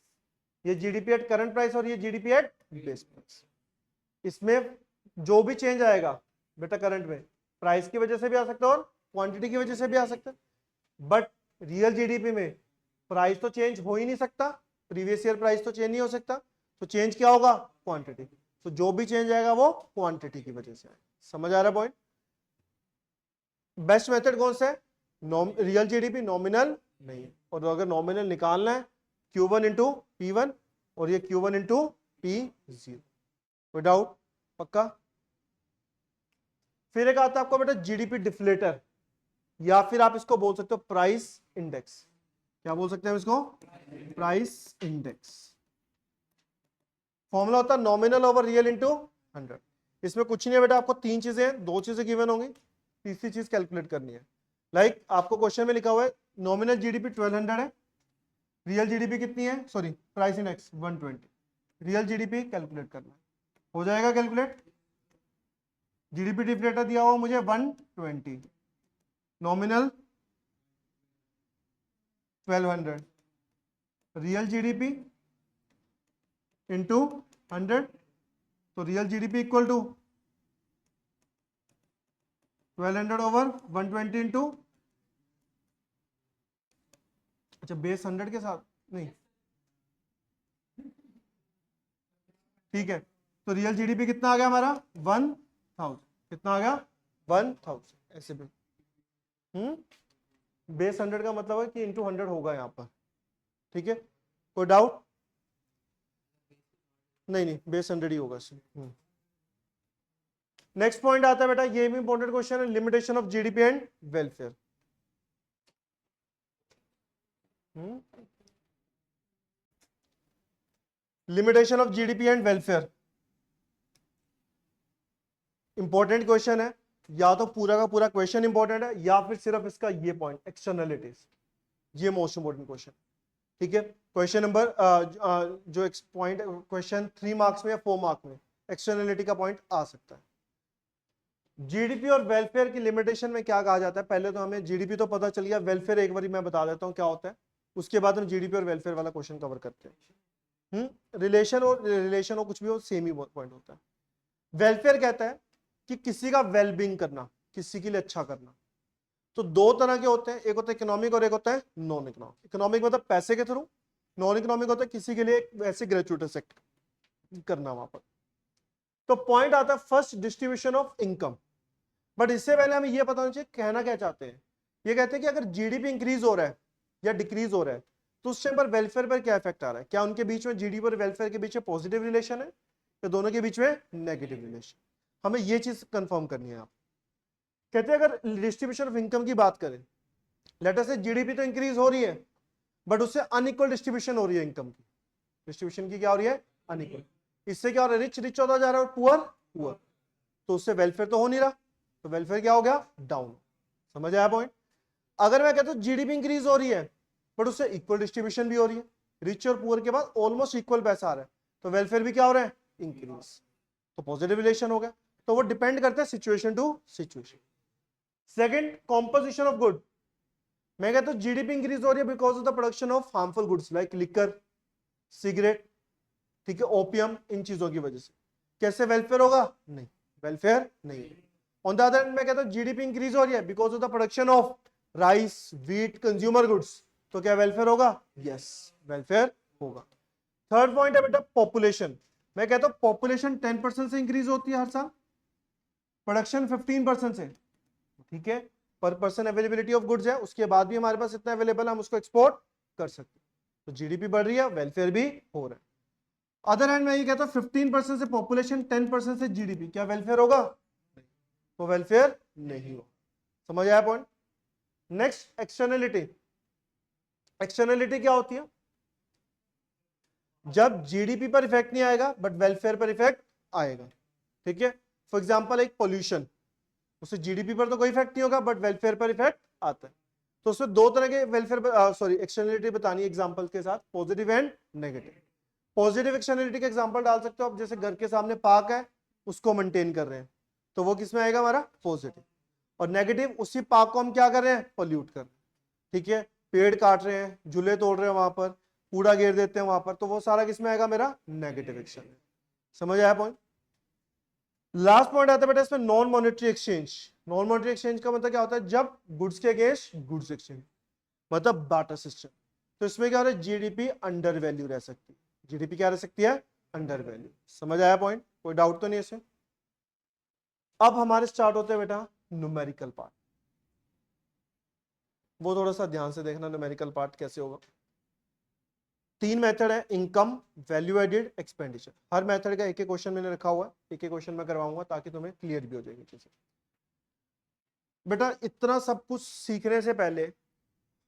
ये जीडीपी एट करंट प्राइस और ये जीडीपी एट बेस प्राइस। इसमें जो भी चेंज आएगा बेटा करंट में, प्राइस की वजह से भी आ सकता है और क्वांटिटी की वजह से भी आ सकता है। बट रियल जीडीपी में प्राइस तो चेंज हो ही नहीं सकता, प्रीवियस ईयर प्राइस तो चेंज नहीं हो सकता, तो चेंज क्या होगा, क्वांटिटी। तो जो भी चेंज आएगा वो क्वांटिटी की वजह से आएगा। समझ आ रहा है पॉइंट। बेस्ट मेथड कौन सा है, रियल जीडीपी, नॉमिनल नहीं। और अगर नॉमिनल निकालना है, Q1 इंटू P1 और ये Q1 इंटू P0। कोई डाउट, पक्का। फिर एक आता है आपको बेटा जीडीपी डिफ्लेटर, या फिर आप इसको बोल सकते हो प्राइस इंडेक्स। क्या बोल सकते हैं इसको, प्राइस इंडेक्स। फॉर्मूला होता है नॉमिनल ओवर रियल इंटू 100। इसमें कुछ नहीं है बेटा, आपको तीन चीजें, दो चीजें गिवन होंगी, तीसरी चीज कैलकुलेट करनी है। लाइक आपको क्वेश्चन में लिखा हुआ है नॉमिनल जीडीपी 1200 है, रियल जीडीपी कितनी है, sorry price index 120, real GDP calculate करना है। हो जाएगा कैलकुलेट। जीडीपी डिफ्लेटर दिया हुआ मुझे 120, नॉमिनल 1200, रियल जीडीपी इंटू 100, तो real GDP equal to 1200 over 120 into, अच्छा बेस 100 के साथ नहीं, ठीक है। तो रियल जीडीपी कितना आ गया हमारा 1000, कितना आ गया 1000, ऐसे भी। बेस 100 का मतलब है कि इंटू 100 होगा यहाँ पर, ठीक है। कोई डाउट, नहीं नहीं, बेस 100 ही होगा इसमें। नेक्स्ट पॉइंट आता है बेटा, ये भी इंपॉर्टेंट क्वेश्चन है, limitation of GDP and welfare. Limitation of GDP and welfare important question है, या तो पूरा का पूरा क्वेश्चन इंपॉर्टेंट है या फिर सिर्फ इसका ये पॉइंट एक्सटर्नलिटीज, ये मोस्ट इंपॉर्टेंट क्वेश्चन। ठीक है, क्वेश्चन नंबर जो पॉइंट क्वेश्चन 3 मार्क्स में या 4 मार्क्स में एक्सटर्नलिटी का पॉइंट आ सकता है। जीडीपी और वेलफेयर की लिमिटेशन में क्या कहा जाता है, पहले तो हमें जीडीपी तो पता चल गया, वेलफेयर एक बार मैं बता देता हूं क्या होता है, उसके बाद हम जीडीपी और वेलफेयर वाला क्वेश्चन कवर करते हैं। रिलेशन हो कुछ भी हो, सेम ही पॉइंट होता है। वेलफेयर कहता है कि किसी का वेलबींग करना, किसी के लिए अच्छा करना। तो दो तरह के होते हैं, एक होता है इकोनॉमिक और एक होता है नॉन इकोनॉमिक। इकोनॉमिक मतलब पैसे के थ्रू, नॉन इकोनॉमिक होता है किसी के लिए वैसे ग्रेचुइटस एक्ट करना वहां पर। तो पॉइंट आता है first distribution of income. But इससे पहले हमें यह पता होना चाहिए कहना क्या चाहते हैं। ये कहते हैं कि अगर जीडीपी इंक्रीज हो रहा है या डिक्रीज हो रहा है तो उस टाइम पर वेलफेयर पर क्या इफेक्ट आ रहा है, क्या उनके बीच में जीडीपी और वेलफेयर के बीच में पॉजिटिव रिलेशन है या दोनों के बीच में नेगेटिव रिलेशन। हमें यह चीज कंफर्म करनी है। आप कहते हैं अगर डिस्ट्रीब्यूशन ऑफ इनकम की बात करें, लेटर से जीडीपी तो इंक्रीज हो रही है बट उससे अनइक्वल डिस्ट्रीब्यूशन हो रही है इनकम की। डिस्ट्रीब्यूशन की क्या हो रही है, अनइक्वल। इससे क्या हो रहा है, रिच रिच होता जा रहा है और पुअर पुअर, तो उससे वेलफेयर तो हो नहीं रहा, तो वेलफेयर क्या हो गया, डाउन। समझ आया पॉइंट। अगर मैं कहता हूं जीडीपी इंक्रीज हो रही है बट उससे इक्वल डिस्ट्रीब्यूशन भी हो रही है, रिच और पुअर के बाद ऑलमोस्ट इक्वल पैसा आ रहा है, तो वेलफेयर भी क्या हो रहा है, इंक्रीज, तो पॉजिटिव रिलेशन हो गया। तो वो डिपेंड करता है situation to situation. Second, composition of good. मैं कहता हूं जीडीपी इंक्रीज हो रही है because of the production of harmful goods like liquor, cigarette, ठीक है, ओपियम, इन चीजों की वजह से। कैसे वेलफेयर होगा, नहीं, वेलफेयर नहीं। ऑन द अदर हैंड मैं कहता हूं जीडीपी इंक्रीज हो रही है because of the production of rice, wheat, consumer goods, तो क्या वेलफेयर होगा, यस, वेलफेयर होगा। थर्ड पॉइंट है बेटा पॉपुलेशन। मैं कहता हूं पॉपुलेशन 10% से इंक्रीज होती है हर साल, प्रोडक्शन 15% से, ठीक है, पर पर्सन अवेलेबिलिटी ऑफ गुड्स है, उसके बाद भी हमारे पास इतना अवेलेबल हम उसको एक्सपोर्ट कर सकते हैं, तो जीडीपी बढ़ रही है, वेलफेयर भी हो रहा है। अदर हैंड मैं ये कहता हूं 15% से पॉपुलेशन, 10% से जीडीपी, क्या वेलफेयर होगा, तो वेलफेयर नहीं होगा। समझ आया पॉइंट। Next, externality. एक्सटर्नलिटी क्या होती है, जब जीडीपी पर इफेक्ट नहीं आएगा बट वेलफेयर पर इफेक्ट आएगा। ठीक है, फॉर एग्जांपल एक पोल्यूशन, उससे जीडीपी पर तो कोई इफेक्ट नहीं होगा बट वेलफेयर पर इफेक्ट आता है। तो उसमें दो तरह के वेलफेयर सॉरी एक्सटर्नलिटी बतानी है एग्जांपल के साथ, positive and negative. Positive externality के एग्जांपल डाल सकते हो आप, जैसे घर के सामने पार्क है, उसको मेंटेन कर रहे हैं, तो वो किस में आएगा हमारा, पॉजिटिव। और नेगेटिव, उसी पार्क को हम क्या कर रहे हैं, पोल्यूट कर रहे हैं। ठीक है, पेड़ काट रहे हैं, झूले तोड़ रहे हैं वहां पर, कूड़ा घेर देते हैं वहां पर, तो वो सारा किस में आएगा, मेरा नेगेटिव एक्शन। समझ आया पॉइंट। लास्ट पॉइंट आता है बेटा इसमें non monetary exchange. Non monetary exchange का मतलब क्या होता है, जब गुड्स के अगेंस्ट गुड्स एक्सचेंज, मतलब बार्टर सिस्टम। तो इसमें क्या हो रहा है, जीडीपी अंडर वैल्यू रह सकती है। जीडीपी क्या रह सकती है, अंडर वैल्यू। समझ आया पॉइंट, कोई डाउट तो नहीं इसमें। अब हमारे स्टार्ट होते हैं बेटा न्यूमेरिकल पार्ट, वो थोड़ा सा ध्यान से देखना न्यूमेरिकल पार्ट कैसे होगा। 3 मेथड है, इनकम, वैल्यू एडेड, एक्सपेंडिचर। हर मेथड का एक एक क्वेश्चन मैंने रखा हुआ है, एक एक क्वेश्चन मैं करवाऊंगा ताकि तुम्हें क्लियर भी हो जाएगी चीजें। बेटा इतना सब कुछ सीखने से पहले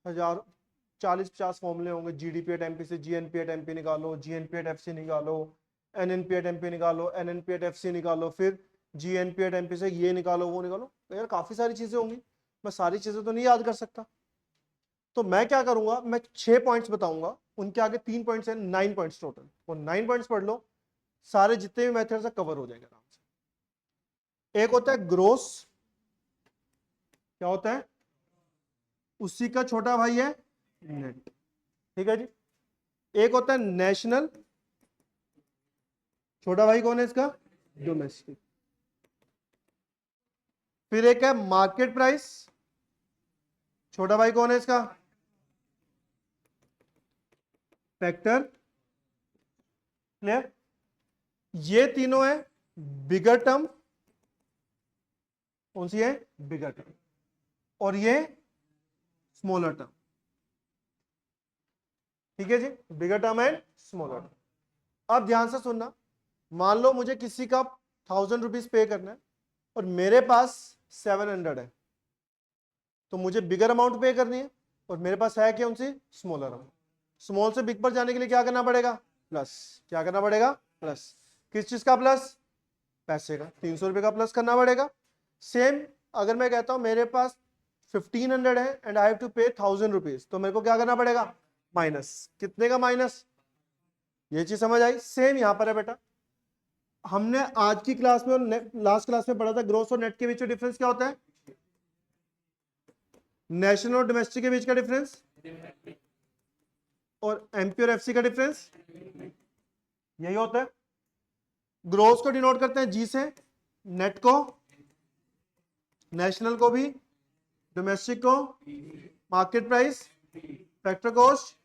40-50 फॉर्मूले होंगे, जीडीपी एट एमपी से जीएनपी एट एमपी निकालो, जीएनपी एट एफसी निकालो, एनएनपी एट एमपी निकालो, एनएनपी एट एफसी निकालो, फिर जीएनपी एट एमपी से ये निकालो वो निकालो। तो यार काफी सारी चीजें होंगी, मैं सारी चीजें तो नहीं याद कर सकता। तो मैं क्या करूंगा, मैं 6 पॉइंट्स बताऊंगा, उनके आगे 3 पॉइंट्स हैं, 9 पॉइंट्स टोटल, वो 9 पॉइंट्स पढ़ लो, सारे जितने भी मेथड्स है कवर हो जाएंगे आराम से। एक होता है ग्रोस, क्या होता है, उसी का छोटा भाई है नेट। ठीक है जी। एक होता है नेशनल, छोटा भाई कौन है इसका, डोमेस्टिक। फिर एक है मार्केट प्राइस, छोटा भाई कौन है इसका, फैक्टर। क्लियर। ये तीनों है बिगर टर्म, कौन सी है, बिगर टर्म, और ये स्मॉलर टर्म। ठीक है जी, बिगर टर्म एंड स्मॉलर टर्म। अब ध्यान से सुनना, मान लो मुझे किसी का 1000 रुपीज पे करना है और मेरे पास 700 है, तो मुझे बिगर अमाउंट पे करनी है और मेरे पास है क्या उनसे स्मॉलर अमाउंट। स्मॉल से बिग पर जाने के लिए क्या करना पड़ेगा, प्लस। क्या करना पड़ेगा, प्लस। किस चीज का प्लस, पैसे का। 300 रुपए का प्लस करना पड़ेगा। सेम अगर मैं कहता हूं मेरे पास 1500 है एंड आई हैव टू पे 1000 रुपीज, तो मेरे को क्या करना पड़ेगा, माइनस। कितने का माइनस, ये चीज समझ आई। सेम यहां पर है बेटा, हमने आज की क्लास में और लास्ट क्लास में पढ़ा था ग्रोस और नेट के बीच में डिफरेंस क्या होता है, नेशनल और डोमेस्टिक के बीच का डिफरेंस, और एमपी और एफसी का डिफरेंस, यही होता है। ग्रोस को डिनोट करते हैं जी से, नेट को, नेशनल को भी, डोमेस्टिक को मार्केट प्राइस, फैक्टर कॉस्ट।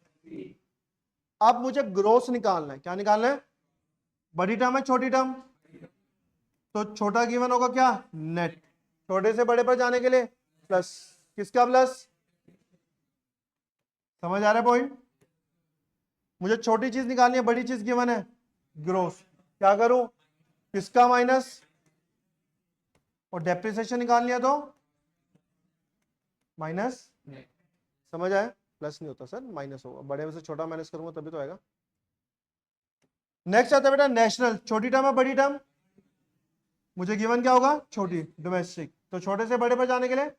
अब मुझे ग्रोस निकालना है, क्या निकालना है, बड़ी टर्म है छोटी टर्म, तो छोटा गिवन होगा क्या, नेट। छोटे से बड़े पर जाने के लिए प्लस। किसका प्लस, समझ आ रहा है पॉइंट। मुझे छोटी चीज निकालनी है, बड़ी चीज गिवन है ग्रोस, क्या करूं, किसका माइनस, और डेप्रिसिएशन निकालनी है तो माइनस। समझ आया, प्लस नहीं होता सर, माइनस होगा, बड़े में से छोटा माइनस करूंगा तभी तो आएगा। नेक्स्ट आता है बेटा नेशनल, छोटी टर्म है बड़ी टर्म, मुझे गिवन क्या होगा, छोटी, डोमेस्टिक, तो छोटे से बड़े पर जाने के लिए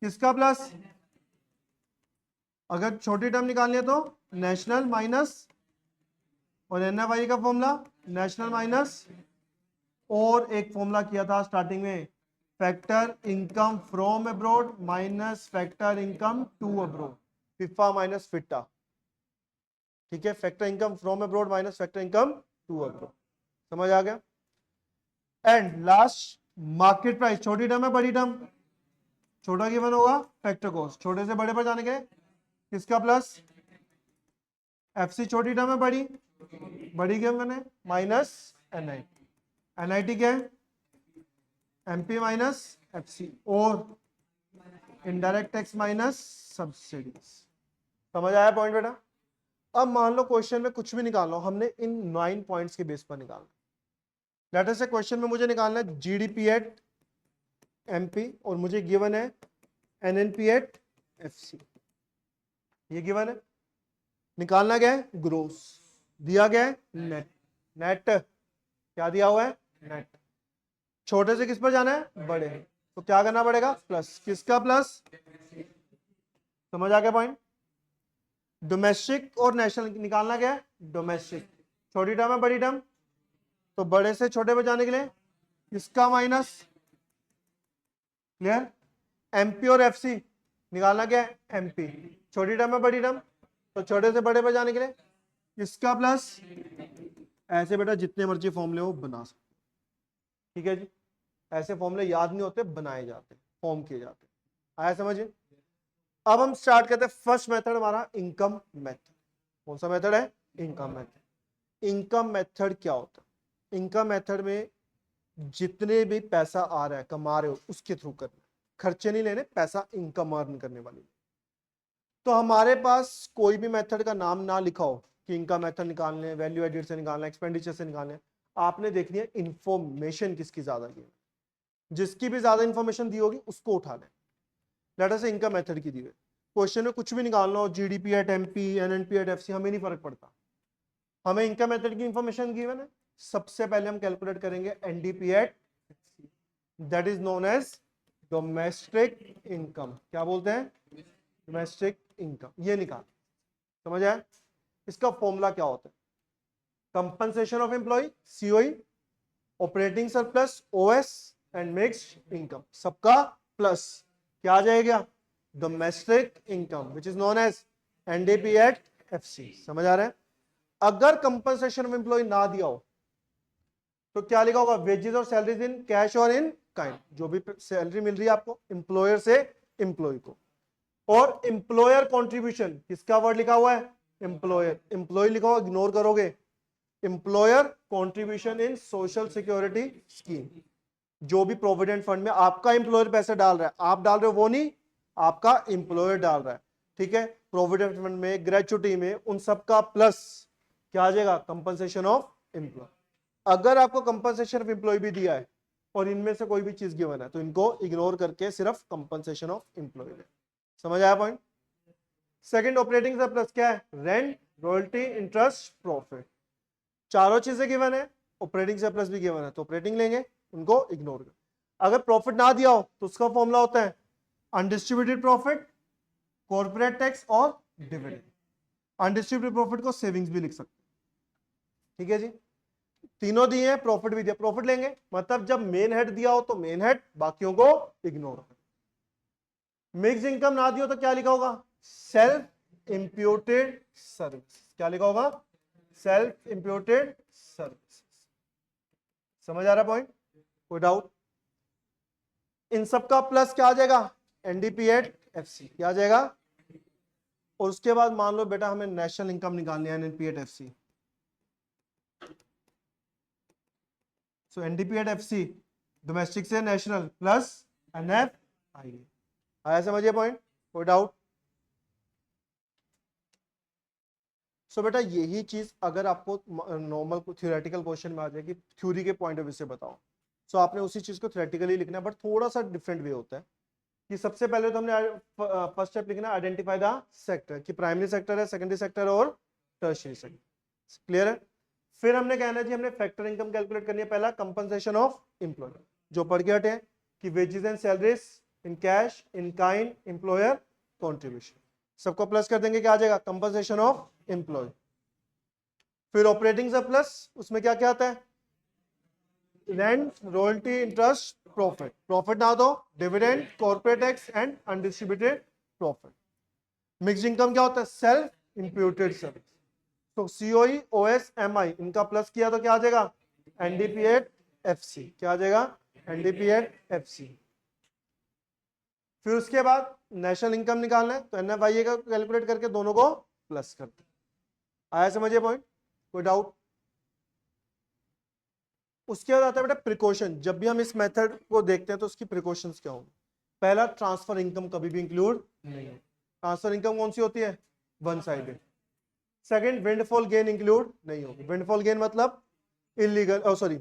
किसका प्लस, अगर छोटी टर्म निकालनी है तो नेशनल माइनस, और एनएफआई का फॉर्मूला नेशनल माइनस, और एक फॉर्मूला किया था स्टार्टिंग में, factor income from abroad minus factor income to abroad, FIFA minus FITA. ठीक है, factor income from abroad minus factor income to abroad, समझ आ गया। एंड लास्ट मार्केट प्राइस, छोटी टर्म है बड़ी टर्म, छोटा गिवन होगा फैक्टर कॉस्ट, छोटे से बड़े पर जाने के किसका प्लस, एफसी छोटी टर्म है बड़ी, बड़ी गिवन है माइनस एनआईटी, एनआईटी क्या है, एमपी माइनस एफसी, और इनडायरेक्ट टैक्स माइनस सब्सिडीज। समझ आया पॉइंट बेटा। अब मान लो क्वेश्चन में कुछ भी निकालना हो, हमने इन 9 पॉइंट्स के बेस पर निकालना। लेट अस से क्वेश्चन में मुझे निकालना है जीडीपी एट एमपी और मुझे गिवन है एनएनपी एट एफसी, ये गिवन है। निकालना क्या है, ग्रोस, दिया गया है नेट। नेट क्या दिया हुआ है, नेट। छोटे से किस पर जाना है, बड़े, तो क्या करना पड़ेगा, प्लस। किसका प्लस, समझ आ गया पॉइंट। डोमेस्टिक और नेशनल निकालना क्या है, डोमेस्टिक, छोटी टर्म है बड़ी टर्म, तो बड़े से छोटे पर जाने के लिए किसका माइनस, क्लियर। एमपी और एफसी निकालना क्या है, एमपी, छोटी टर्म है बड़ी टर्म, तो छोटे से बड़े पर जाने के लिए किसका प्लस। ऐसे बेटा जितने मर्जी फॉर्मूले हो बना सकते, ठीक है जी। ऐसे फॉर्मूले याद नहीं होते, बनाए जाते, फॉर्म किए जाते। आया समझिए। अब हम स्टार्ट करते हैं फर्स्ट मेथड हमारा इनकम मेथड। कौन सा मेथड है, इनकम मेथड। इनकम मेथड क्या होता है, इनकम मेथड में जितने भी पैसा आ रहा है कमा रहे हो उसके थ्रू करना, खर्चे नहीं लेने, पैसा इनकम अर्न करने वाली। तो हमारे पास कोई भी मेथड का नाम ना लिखा हो कि इनकम मेथड निकालने, वैल्यू एडिड से निकालना, एक्सपेंडिचर से निकालने, आपने देखनी है इंफॉर्मेशन किसकी ज्यादा की, जिसकी भी ज्यादा इंफॉर्मेशन दी होगी उसको उठा लें। लेट अस से इनकम मेथड की दी है, क्वेश्चन में कुछ भी निकालना हो, GDP at MP, NNP at FC, हमें नहीं फर्क पड़ता, हमें इनकम मेथड की इंफॉर्मेशन गिवन है। सबसे पहले हम कैलकुलेट करेंगे NDP at, that is known as domestic income. क्या बोलते हैं, डोमेस्टिक इनकम, ये निकाल। समझ आया। इसका फॉर्मूला क्या होता है, compensation of employ COE, operating surplus OS and mixed income, सबका प्लस क्या आ जाएगा, domestic income which is known as NDP at FC. समझ आ रहा है। अगर कंपनसेशन ऑफ एम्प्लॉय ना दिया हो तो क्या लिखा होगा, वेजेस और सैलरीज इन कैश और इन काइंड, जो भी सैलरी मिल रही है आपको एम्प्लॉयर से एम्प्लॉय को, और एम्प्लॉयर कंट्रीब्यूशन, किसका वर्ड लिखा हुआ है, एम्प्लॉयर, एम्प्लॉय लिखा हुआ इग्नोर करोगे, employer contribution in social security scheme, जो भी प्रोविडेंट फंड में आपका एम्प्लॉयर पैसे डाल रहा है, आप डाल रहे हो वो नहीं, आपका एम्प्लॉयर डाल रहा है, ठीक है। प्रोविडेंट फंड में, ग्रेचुटी में, उन सब का प्लस क्या आ जाएगा, कंपनसेशन ऑफ एम्प्लॉय। अगर आपको कंपनसेशन ऑफ एम्प्लॉय भी दिया है और इनमें से कोई भी चीज गिवन है तो इनको इग्नोर करके सिर्फ कंपनसेशन ऑफ एम्प्लॉय। समझ आया पॉइंट? सेकंड ऑपरेटिंग सरप्लस क्या है? Rent, royalty, interest, profit. चारों चीजें गिवन है, ऑपरेटिंग सरप्लस भी गिवन है, तो ऑपरेटिंग लेंगे, उनको इग्नोर कर। अगर प्रॉफिट ना दिया हो तो उसका फॉर्मूला होता है अनडिस्ट्रीब्यूटेड प्रॉफिट, कॉर्पोरेट टैक्स और डिविडेंड। अनडिस्ट्रीब्यूटेड प्रॉफिट को सेविंग्स भी लिख सकते हैं। ठीक है जी, तीनों दिए हैं, प्रॉफिट भी दिया, प्रॉफिट लेंगे। मतलब जब मेन हेड दिया हो तो मेन हेड, बाकियों को इग्नोर। मिक्स इनकम ना दिया हो तो क्या लिखा होगा? Self imputed service. क्या लिखा होगा? Self imputed service. समझ आ रहा पॉइंट? कोई डाउट? इन सब का प्लस क्या आ जाएगा? NDP at FC. क्या आ जाएगा? और उसके बाद मान लो बेटा हमें नेशनल इनकम निकालनी है, एनडीपीएट एफसी। सो एनडीपीएट एफसी डोमेस्टिक से नेशनल प्लस एनएफ आई। आया समझिए पॉइंट? कोई डाउट? सो बेटा यही चीज अगर आपको नॉर्मल थ्योरेटिकल क्वेश्चन में आ जाए कि थ्योरी के पॉइंट ऑफ व्यू से बताओ, सो आपने उसी चीज को थ्योरेटिकली लिखना है, बट थोड़ा सा डिफरेंट वे होता है कि सबसे पहले तो हमने फर्स्ट स्टेप लिखना है आइडेंटिफाई द सेक्टर, कि प्राइमरी सेक्टर है, सेकेंडरी सेक्टर और टर्शियरी सेक्टर। क्लियर है? फिर हमने कहना है जी हमने फैक्टर इनकम कैलकुलेट करनी है, पहला कंपनसेशन ऑफ एम्प्लॉय, जो पढ़ के हटे हैं कि wages and salaries in cash, in kind, employer contribution, सबको प्लस कर देंगे, क्या आ जाएगा? Compensation of employ. फिर ऑपरेटिंग सरप्लस, उसमें क्या क्या आता है? Rent, royalty, interest, profit. Profit ना दो, dividend, corporate tax and undistributed profit. Mixed income क्या होता है? Self imputed service. तो सीओई, ओएस, एमआई, इनका प्लस किया तो क्या आ जाएगा? NDP at FC. क्या आ जाएगा? NDP at FC. फिर उसके बाद नेशनल इनकम निकालना है तो एनएफआईए का कैलकुलेट करके दोनों को प्लस करते हैं। आया समझिए पॉइंट? कोई डाउट? उसके बाद आता है बेटा प्रिकॉशन। जब भी हम इस मेथड को देखते हैं तो उसकी प्रिकॉशंस क्या होंगे? पहला, ट्रांसफर इनकम कभी भी इंक्लूड नहीं है। ट्रांसफर इनकम कौन सी होती है? One sided. Second, windfall gain include नहीं होगी। विंडफॉल गेन मतलब illegal, sorry,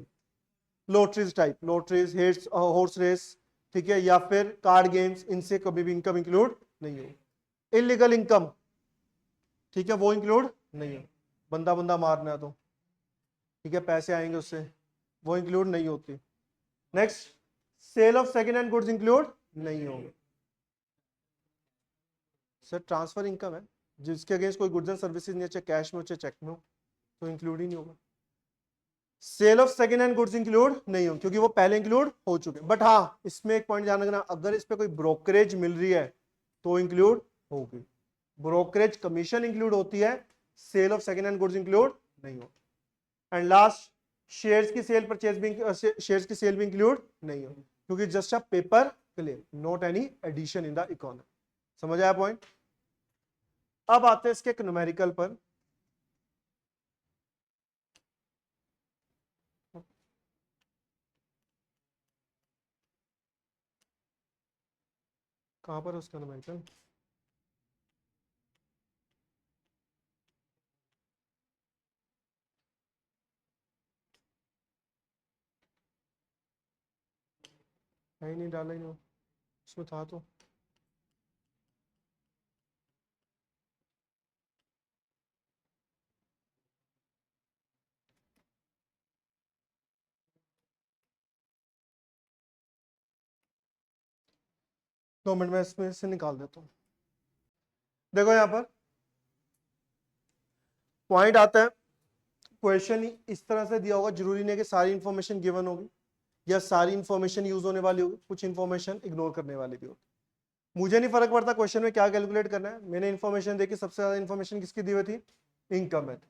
lotteries type, lotteries, horse race, ठीक है, या फिर कार्ड गेम्स, इनसे कभी भी इनकम इंक्लूड नहीं होगी। इलीगल इनकम, ठीक है, वो इंक्लूड नहीं हो। बंदा बंदा मारना है तो, ठीक है, पैसे आएंगे उससे, वो इंक्लूड नहीं होती। Next, sale of second hand goods include नहीं होगी। सर ट्रांसफर इनकम है जिसके अगेंस्ट कोई गुड्स एंड सर्विसेज नहीं है, चाहे कैश में हो चाहे चेक में हो, तो इंक्लूड ही नहीं होगा। Sale of second hand goods include नहीं हो क्योंकि वो पहले इंक्लूड हो चुके। बट हाँ, इसमें एक पॉइंट ध्यान रखना, अगर इस पे कोई ब्रोकरेज मिल रही है तो इंक्लूड होगी। ब्रोकरेज कमीशन इंक्लूड होती है, sale of second hand goods include नहीं हो। एंड लास्ट, शेयर्स की सेल परचेज भी, शेयर्स की सेल भी इंक्लूड नहीं हो क्योंकि just a paper claim, not any addition in the economy. समझ आया पॉइंट? अब आते हैं इसके न्यूमेरिकल पर। कहां पर उसका न्यूमेरिकल? नहीं नहीं डाला ही नहीं, उसमें था तो। दो मिनट में इसमें से निकाल देता हूं। देखो यहां पर पॉइंट आता है, क्वेश्चन इस तरह से दिया होगा, जरूरी नहीं है कि सारी इंफॉर्मेशन गिवन होगी या सारी इंफॉर्मेशन यूज होने वाली होगी, कुछ इंफॉर्मेशन इग्नोर करने वाली भी होगी। मुझे नहीं फर्क पड़ता क्वेश्चन में क्या कैलकुलेट करना है, मैंने इंफॉर्मेशन देखी, सबसे ज्यादा इंफॉर्मेशन किसकी दी हुई थी? इनकम है।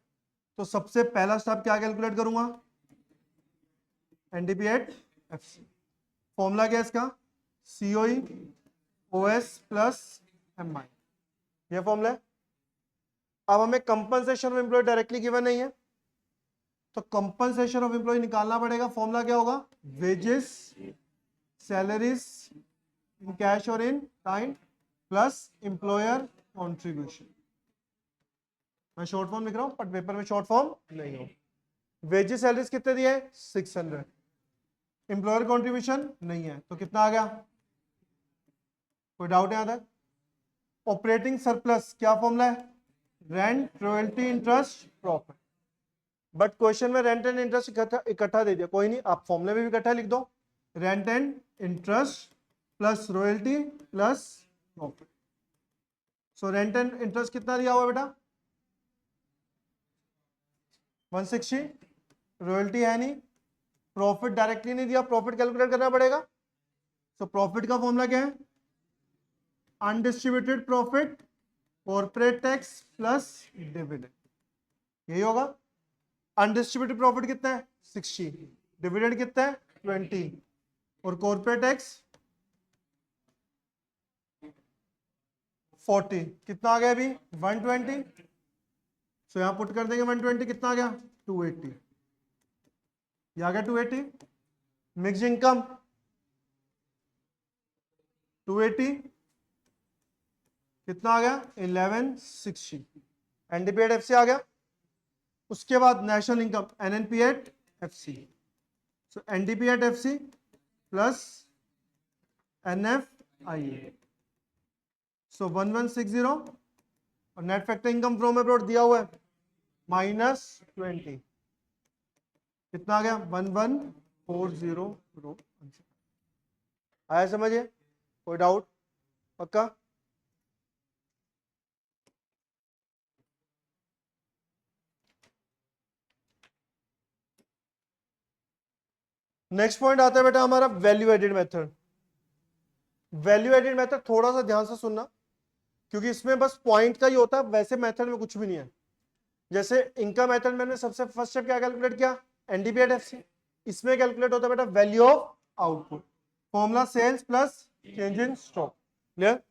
तो सबसे पहला स्टेप क्या कैलकुलेट करूंगा? एनडीपीएट एफसी। फॉर्मूला क्या है इसका? सीओई ओएस प्लस एमआई, ये फॉर्मूला है। अब हमें compensation of employ directly given नहीं है, तो कंपनसेशन ऑफ एम्प्लॉय निकालना पड़ेगा। फॉर्मूला क्या होगा? वेजेस, सैलरीज इन कैश और in kind plus employer contribution. मैं शॉर्ट फॉर्म लिख रहा हूं बट पेपर में शॉर्ट फॉर्म नहीं हो। वेजेस सैलरीज कितने दिए हैं 600, एम्प्लॉयर कंट्रीब्यूशन नहीं है तो कितना आ गया, कोई डाउट है यहां तक? ऑपरेटिंग सरप्लस क्या फॉर्मूला है, rent royalty interest profit, but question में रेंट एंड इंटरेस्ट इकट्ठा दे दिया, कोई नहीं आप फॉर्मूले में भी इकट्ठा लिख दो, rent and interest plus royalty plus profit. So rent and interest कितना दिया हुआ बेटा 160, रॉयल्टी है नहीं, प्रॉफिट डायरेक्टली नहीं दिया, प्रॉफिट कैलकुलेट करना पड़ेगा। सो प्रॉफिट का फॉर्मूला क्या है, undistributed profit corporate tax plus dividend, यही होगा। अनडिस्ट्रीब्यूटेड प्रॉफिट कितना है 60, डिविडेंड कितना है 20 और कॉर्पोरेट टैक्स 40, कितना आ गया अभी 120। सो यहां पुट कर देंगे 120, कितना आ गया 280, ये आ गया 280। मिक्स इनकम 280, कितना आ गया 1160, एनडीपीएट एफसी आ गया। उसके बाद नेशनल इनकम एनएनपीएट एफसी, सो एनडीपीएट एफसी प्लस एनएफआईए, सो 1160 और net factor income from abroad दिया हुआ है -20, कितना आ गया 1140। आया समझिए, कोई डाउट पक्का? नेक्स्ट पॉइंट आता है बेटा हमारा value added method. Value added method थोड़ा सा ध्यान से सुनना, क्योंकि इसमें बस पॉइंट का ही होता है, वैसे मेथड में कुछ भी नहीं है। जैसे इनकम मेथड में सबसे फर्स्ट स्टेप क्या कैलकुलेट किया एनडीपीएट एफसी, इसमें कैलकुलेट होता है बेटा value of output, formula sales plus change in stock. Clear?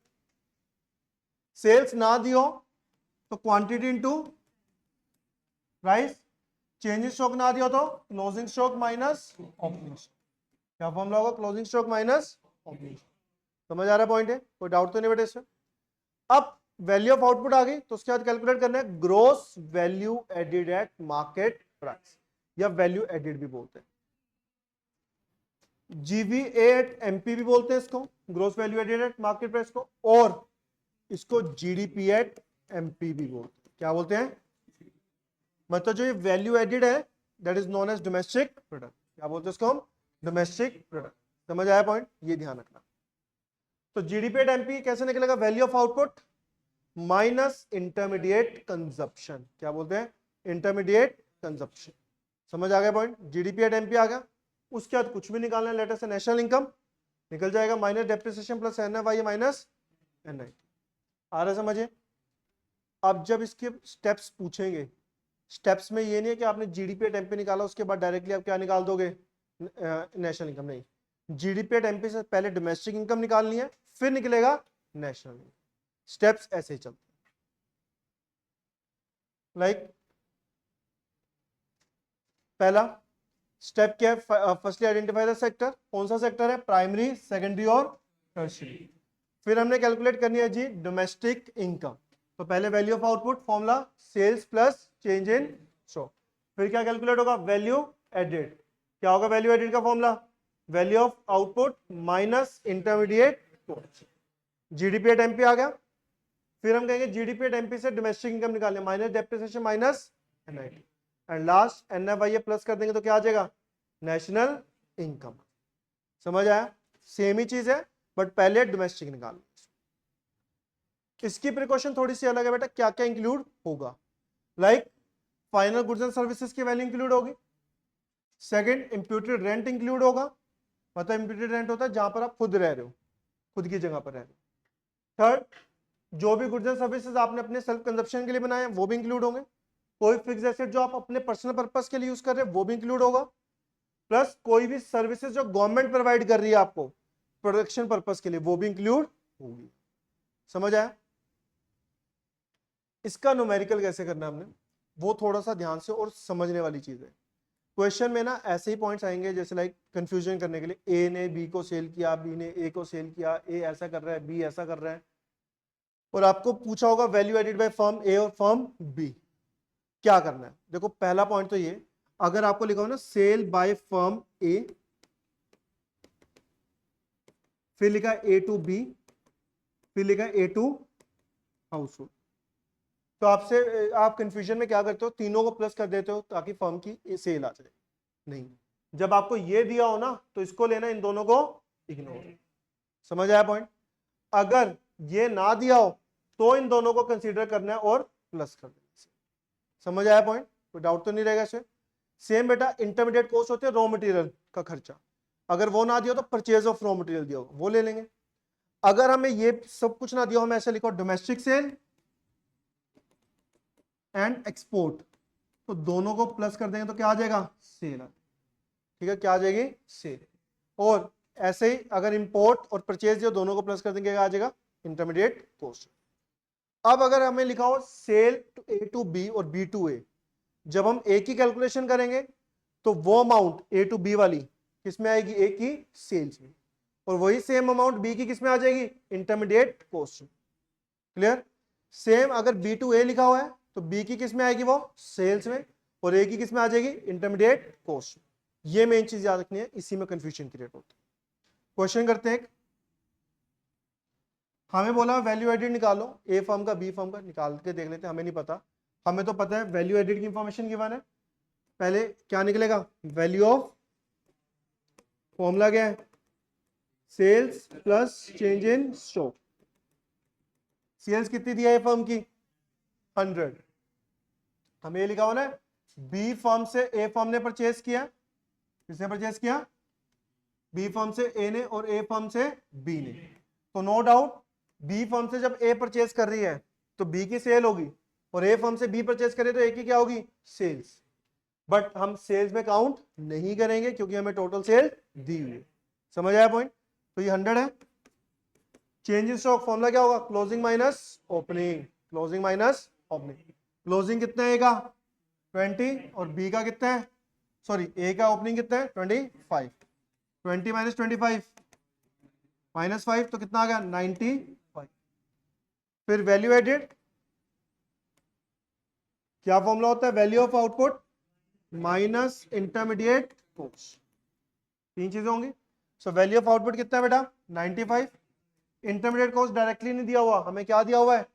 Sales ना दियो तो quantity into price, change in stock ना दिया तो closing stock minus opening stock, क्या फॉर्मूला होगा closing stock minus opening stock. समझ आ रहा है पॉइंट है, कोई डाउट तो नहीं बेटा इसमें? अब वैल्यू ऑफ आउटपुट आ गई तो उसके बाद कैलकुलेट करना है gross value added at market price, या वैल्यू एडेड भी बोलते हैं, जीवीए एट एमपी भी बोलते हैं इसको, gross value added at market price को, और इसको जीडीपी एट एमपी भी बोलते हैं। क्या बोलते हैं? मतलब जो ये वैल्यू एडेड है that is known as domestic product, क्या बोलते हैं इसको हम डोमेस्टिक प्रोडक्ट। समझ आया पॉइंट, ये ध्यान रखना। तो जीडीपी एट एमपी कैसे निकलेगा, value of output minus intermediate consumption, क्या बोलते हैं इंटरमीडिएट कंजप्शन। समझ आ गया पॉइंट, जीडीपी एट एमपी आ गया। उसके बाद कुछ भी निकालना है, लेटर से नेशनल इनकम निकल जाएगा minus depreciation plus NFI minus NIT. आ रहा है समझिए? अब जब इसके स्टेप्स पूछेंगे, स्टेप्स में ये नहीं है कि आपने जीडीपी एट एमपी निकाला उसके बाद डायरेक्टली आप क्या निकाल दोगे नेशनल इनकम, नहीं, जीडीपी एट एमपी से पहले डोमेस्टिक इनकम निकालनी है फिर निकलेगा नेशनल इनकम। स्टेप्स ऐसे ही चलते हैं। लाइक पहला स्टेप क्या है, फर्स्टली आइडेंटिफाई द सेक्टर, कौन सा सेक्टर है प्राइमरी सेकेंडरी और टर्शियरी। फिर हमने कैलकुलेट करनी है जी डोमेस्टिक इनकम, तो पहले value of output formula sales plus change in stock. फिर क्या कैलकुलेट होगा वैल्यू एडेड, क्या होगा वैल्यू एडेड का formula value of output minus intermediate cost. GDP at MP आ गया। फिर हम कहेंगे जीडीपी एट एमपी से डोमेस्टिक इनकम निकालने minus depreciation minus NIT, and last NFIA plus कर देंगे तो क्या आ जाएगा नेशनल इनकम। समझ आया? सेम ही चीज है बट पहले डोमेस्टिक निकाल। इसकी प्रिकॉशन थोड़ी सी अलग है बेटा, क्या क्या इंक्लूड होगा, like final goods and services की वैल्यू इंक्लूड होगी। सेकंड इंप्यूटेड रेंट इंक्लूड होगा, मतलब इंप्यूटेड रेंट होता है जहां पर आप खुद रह रहे हो, खुद की जगह पर रह रहे हो। थर्ड, जो भी गुड्स एंड सर्विसेज आपने अपने सेल्फ कंजप्शन के लिए बनाए हैं वो भी इंक्लूड होंगे। कोई फिक्स एसेट जो आप अपने पर्सनल पर्पस के लिए यूज कर रहे हैं वो भी इंक्लूड होगा, प्लस कोई भी सर्विसेज जो गवर्नमेंट प्रोवाइड कर रही है आपको प्रोडक्शन पर्पस के लिए वो भी इंक्लूड होगी। समझ आया? इसका न्यूमेरिकल कैसे करना है हमने, वो थोड़ा सा ध्यान से और समझने वाली चीज है। क्वेश्चन में ना ऐसे ही पॉइंट्स आएंगे जैसे लाइक कंफ्यूजन करने के लिए, ए ने बी को सेल किया, बी ने ए को सेल किया, ए ऐसा कर रहा है बी ऐसा कर रहा है, और आपको पूछा होगा वैल्यू एडेड बाय फर्म ए और फर्म बी, क्या करना है। देखो पहला पॉइंट तो ये, अगर आपको लिखा हो ना सेल बाय फर्म ए, फिर लिखा ए टू बी, फिर लिखा ए टू हाउस होल्ड, तो आपसे आप कंफ्यूजन में क्या करते हो, तीनों को प्लस कर देते हो ताकि फर्म की सेल आ जाए। नहीं, जब आपको ये दिया हो ना तो इसको लेना, इन दोनों को इग्नोर। समझ आया पॉइंट? अगर ये ना दिया हो तो इन दोनों को कंसीडर करना है और प्लस कर देना। समझ आया पॉइंट? कोई डाउट तो नहीं रहेगा इसमें? सेम बेटा इंटरमीडिएट कॉस्ट होते हैं रॉ मटेरियल का खर्चा, अगर वो ना दिया तो परचेज ऑफ रॉ मटेरियल दिया होगा वो ले लेंगे। अगर हमें ये सब कुछ ना दिया, हमें ऐसे लिखो डोमेस्टिक सेल एंड एक्सपोर्ट, तो दोनों को प्लस कर देंगे तो क्या आ जाएगा, सेल। ठीक है, क्या आ जाएगी, सेल। और ऐसे ही अगर इंपोर्ट और परचेज दिया, दोनों को प्लस कर देंगे, क्या आ जाएगा, इंटरमीडिएट कॉस्ट। अब अगर हमें लिखा हो sale to A to B और बी टू ए, जब हम ए की कैलकुलेशन करेंगे तो वो अमाउंट ए टू बी वाली किसमें आएगी, ए की सेल्स में, और वही सेम अमाउंट बी की किसमें आ जाएगी, इंटरमीडिएट कॉस्ट में। क्लियर? सेम अगर बी टू ए लिखा हुआ है तो बी की किसमें आएगी, वो सेल्स में, और ए की किसमें आ जाएगी, इंटरमीडिएट कॉस्ट में। ये मेन चीज याद रखनी है, इसी में कंफ्यूजन क्रिएट होता है। क्वेश्चन करते हैं। हमें बोला वैल्यू एडिड निकालो, ए फर्म का बी फर्म का, निकाल के देख लेते हैं, हमें नहीं पता, हमें तो पता है वैल्यू एडिड की इंफॉर्मेशन गिवन है। पहले क्या निकलेगा, वैल्यू ऑफ, फॉर्मूला क्या है, sales plus change in stock. Sales कितनी दी है फर्म की, 100। हमें ये लिखा हो ना, बी फर्म से ए फर्म ने परचेज किया, किसने परचेज किया, बी फर्म से ए ने और ए फर्म से बी ने। तो नो डाउट बी फर्म से जब ए परचेज कर रही है तो बी की सेल होगी, और ए फर्म से बी परचेज करे तो ए की क्या होगी, सेल्स। बट हम सेल्स में काउंट नहीं करेंगे क्योंकि हमें टोटल सेल दी हुई है। समझ आया पॉइंट? तो ये 100 है। चेंज इन स्टॉक फॉर्मूला क्या होगा, closing minus opening, closing minus opening. Closing कितना है, ए का 20 और बी का कितना है, सॉरी ए का ओपनिंग कितना है 25, 20 माइनस 25 माइनस 5 तो कितना आ गया 95। फिर वैल्यू एडेड क्या फॉर्मूला होता है, value of output minus intermediate cost, तीन चीजें होंगी। सो वैल्यू ऑफ आउटपुट कितना है बेटा 95, इंटरमीडिएट कॉस्ट डायरेक्टली नहीं दिया हुआ, हमें क्या दिया हुआ है,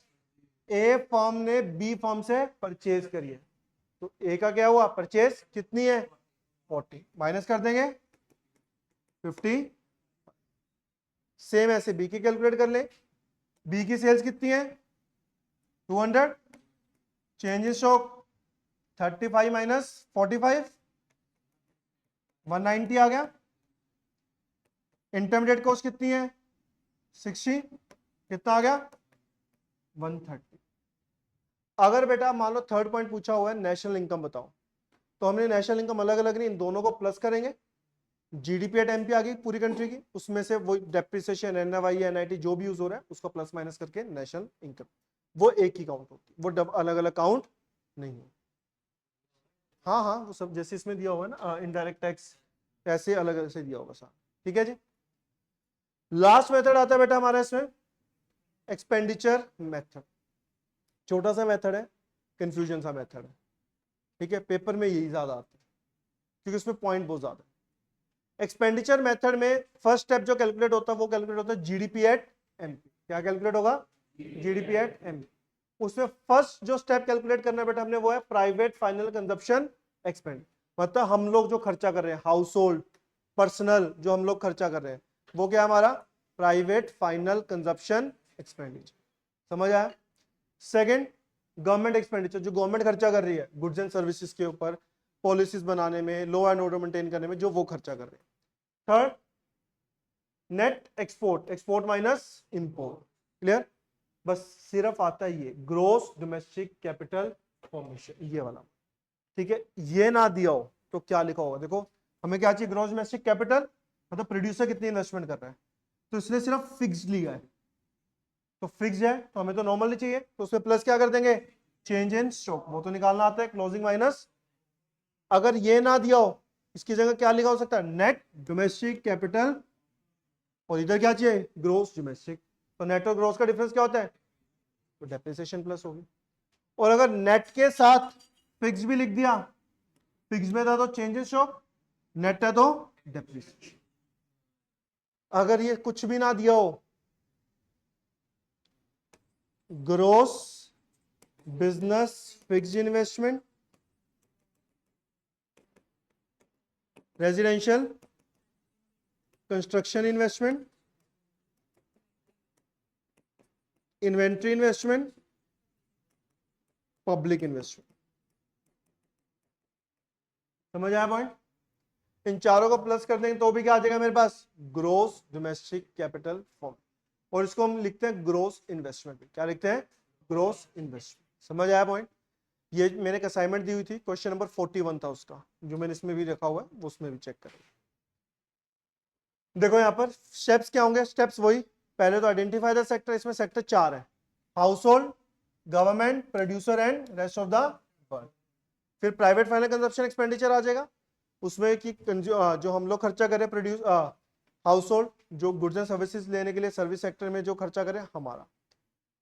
ए फर्म ने बी फर्म से परचेज करी है, तो ए का क्या हुआ परचेज कितनी है 40, माइनस कर देंगे 50। सेम ऐसे बी की कैलकुलेट कर ले, बी की सेल्स कितनी है 200, चेंज इन स्टॉक 35 माइनस 45 190 आ गया। इंटरमीडिएट कॉस्ट कितनी है 60, कितना आ गया 130। अगर बेटा मान लो थर्ड पॉइंट पूछा हुआ है नेशनल इनकम बताओ, तो हमने नेशनल इनकम अलग अलग नहीं, इन दोनों को प्लस करेंगे। जीडीपी एट एमपी आ गई पूरी कंट्री की, उसमें से वो डेप्रिसिएशन एनवाई एनआईटी जो भी यूज हो रहा है उसको प्लस माइनस करके नेशनल इनकम, वो एक ही काउंट होती है, वो अलग अलग काउंट नहीं है। हाँ हाँ वो सब जैसे इसमें दिया हुआ है ना इनडायरेक्ट टैक्स, ऐसे अलग अलग से दिया होगा सारा। ठीक है जी। लास्ट मेथड आता है बेटा हमारा इसमें एक्सपेंडिचर मेथड, छोटा सा मेथड है, कंफ्यूजन सा मेथड है। ठीक है, पेपर में यही ज्यादा आता है क्योंकि उसमें पॉइंट बहुत ज्यादा है। एक्सपेंडिचर मेथड में फर्स्ट स्टेप जो कैलकुलेट होता है वो कैलकुलेट होता है जीडीपी एट एमपी। क्या कैलकुलेट होगा, जीडीपी एट एमपी। उसमें फर्स्ट जो स्टेप कैलकुलेट करना है बेटा हमने वो है प्राइवेट फाइनल कंजप्शन एक्सपेंड, मतलब हम लोग जो खर्चा कर रहे हैं, हाउस होल्ड पर्सनल जो हम लोग खर्चा कर रहे हैं वो क्या हमारा प्राइवेट फाइनल कंजप्शन एक्सपेंडिचर। समझ आया? सेकंड गवर्नमेंट एक्सपेंडिचर, जो गवर्नमेंट खर्चा कर रही है गुड्स एंड सर्विसेज के ऊपर, पॉलिसीज बनाने में, लॉ एंड ऑर्डर मेंटेन करने में, जो वो खर्चा कर रहे हैं। Third net export, export minus import. Clear? बस सिर्फ आता है ये ग्रोस डोमेस्टिक कैपिटल फॉर्मेशन, ये वाला। ठीक है, ये ना दिया हो तो क्या लिखा होगा, देखो हमें क्या चाहिए, ग्रोस डोमेस्टिक कैपिटल मतलब प्रोड्यूसर कितनी इन्वेस्टमेंट कर रहा है, तो इसने सिर्फ फिक्स लिया है, तो फिक्स है तो हमें तो नॉर्मल ही चाहिए, तो उसमें प्लस क्या कर देंगे चेंज इन स्टॉक, वो तो निकालना आता है, क्लोजिंग माइनस। अगर ये ना दिया हो इसकी जगह क्या लिखा हो सकता है, नेट डोमेस्टिक कैपिटल, और इधर क्या चाहिए ग्रोस डोमेस्टिक, तो नेट और ग्रोस का डिफरेंस क्या होता है, तो डेप्रिसिएशन प्लस होगी। और अगर नेट के साथ फिक्स भी लिख दिया फिक्स में था तो चेंज इन स्टॉक, नेट है तो डेप्रिसिएशन। अगर ये कुछ भी ना दिया हो, gross business fixed investment, residential construction investment, inventory investment, public investment. समझ आया पॉइंट? इन चारों को प्लस कर देंगे तो भी क्या आ जाएगा मेरे पास, ग्रोस डोमेस्टिक कैपिटल फॉर्म, और इसको हम लिखते हैं ग्रोस इन्वेस्टमेंट। क्या लिखते हैं? Gross investment. समझ आया पॉइंट? ये मैंने एक असाइनमेंट दी हुई थी, क्वेश्चन नंबर 41 था उसका, जो मैंने इसमें भी रखा हुआ है, वो उसमें भी चेक करें। देखो यहाँ पर स्टेप्स क्या होंगे, स्टेप्स वही, पहले तो आइडेंटिफाई द सेक्टर, इसमें सेक्टर 4 है, house hold, government, producer and rest of the world. फिर प्राइवेट फाइनल कंजप्शन एक्सपेंडिचर आ जाएगा, उसमें कि जो हम लोग खर्चा करें प्रोड्यूस हाउस होल्ड, जो गुड्स एंड सर्विसेज लेने के लिए सर्विस सेक्टर में जो खर्चा करें हमारा।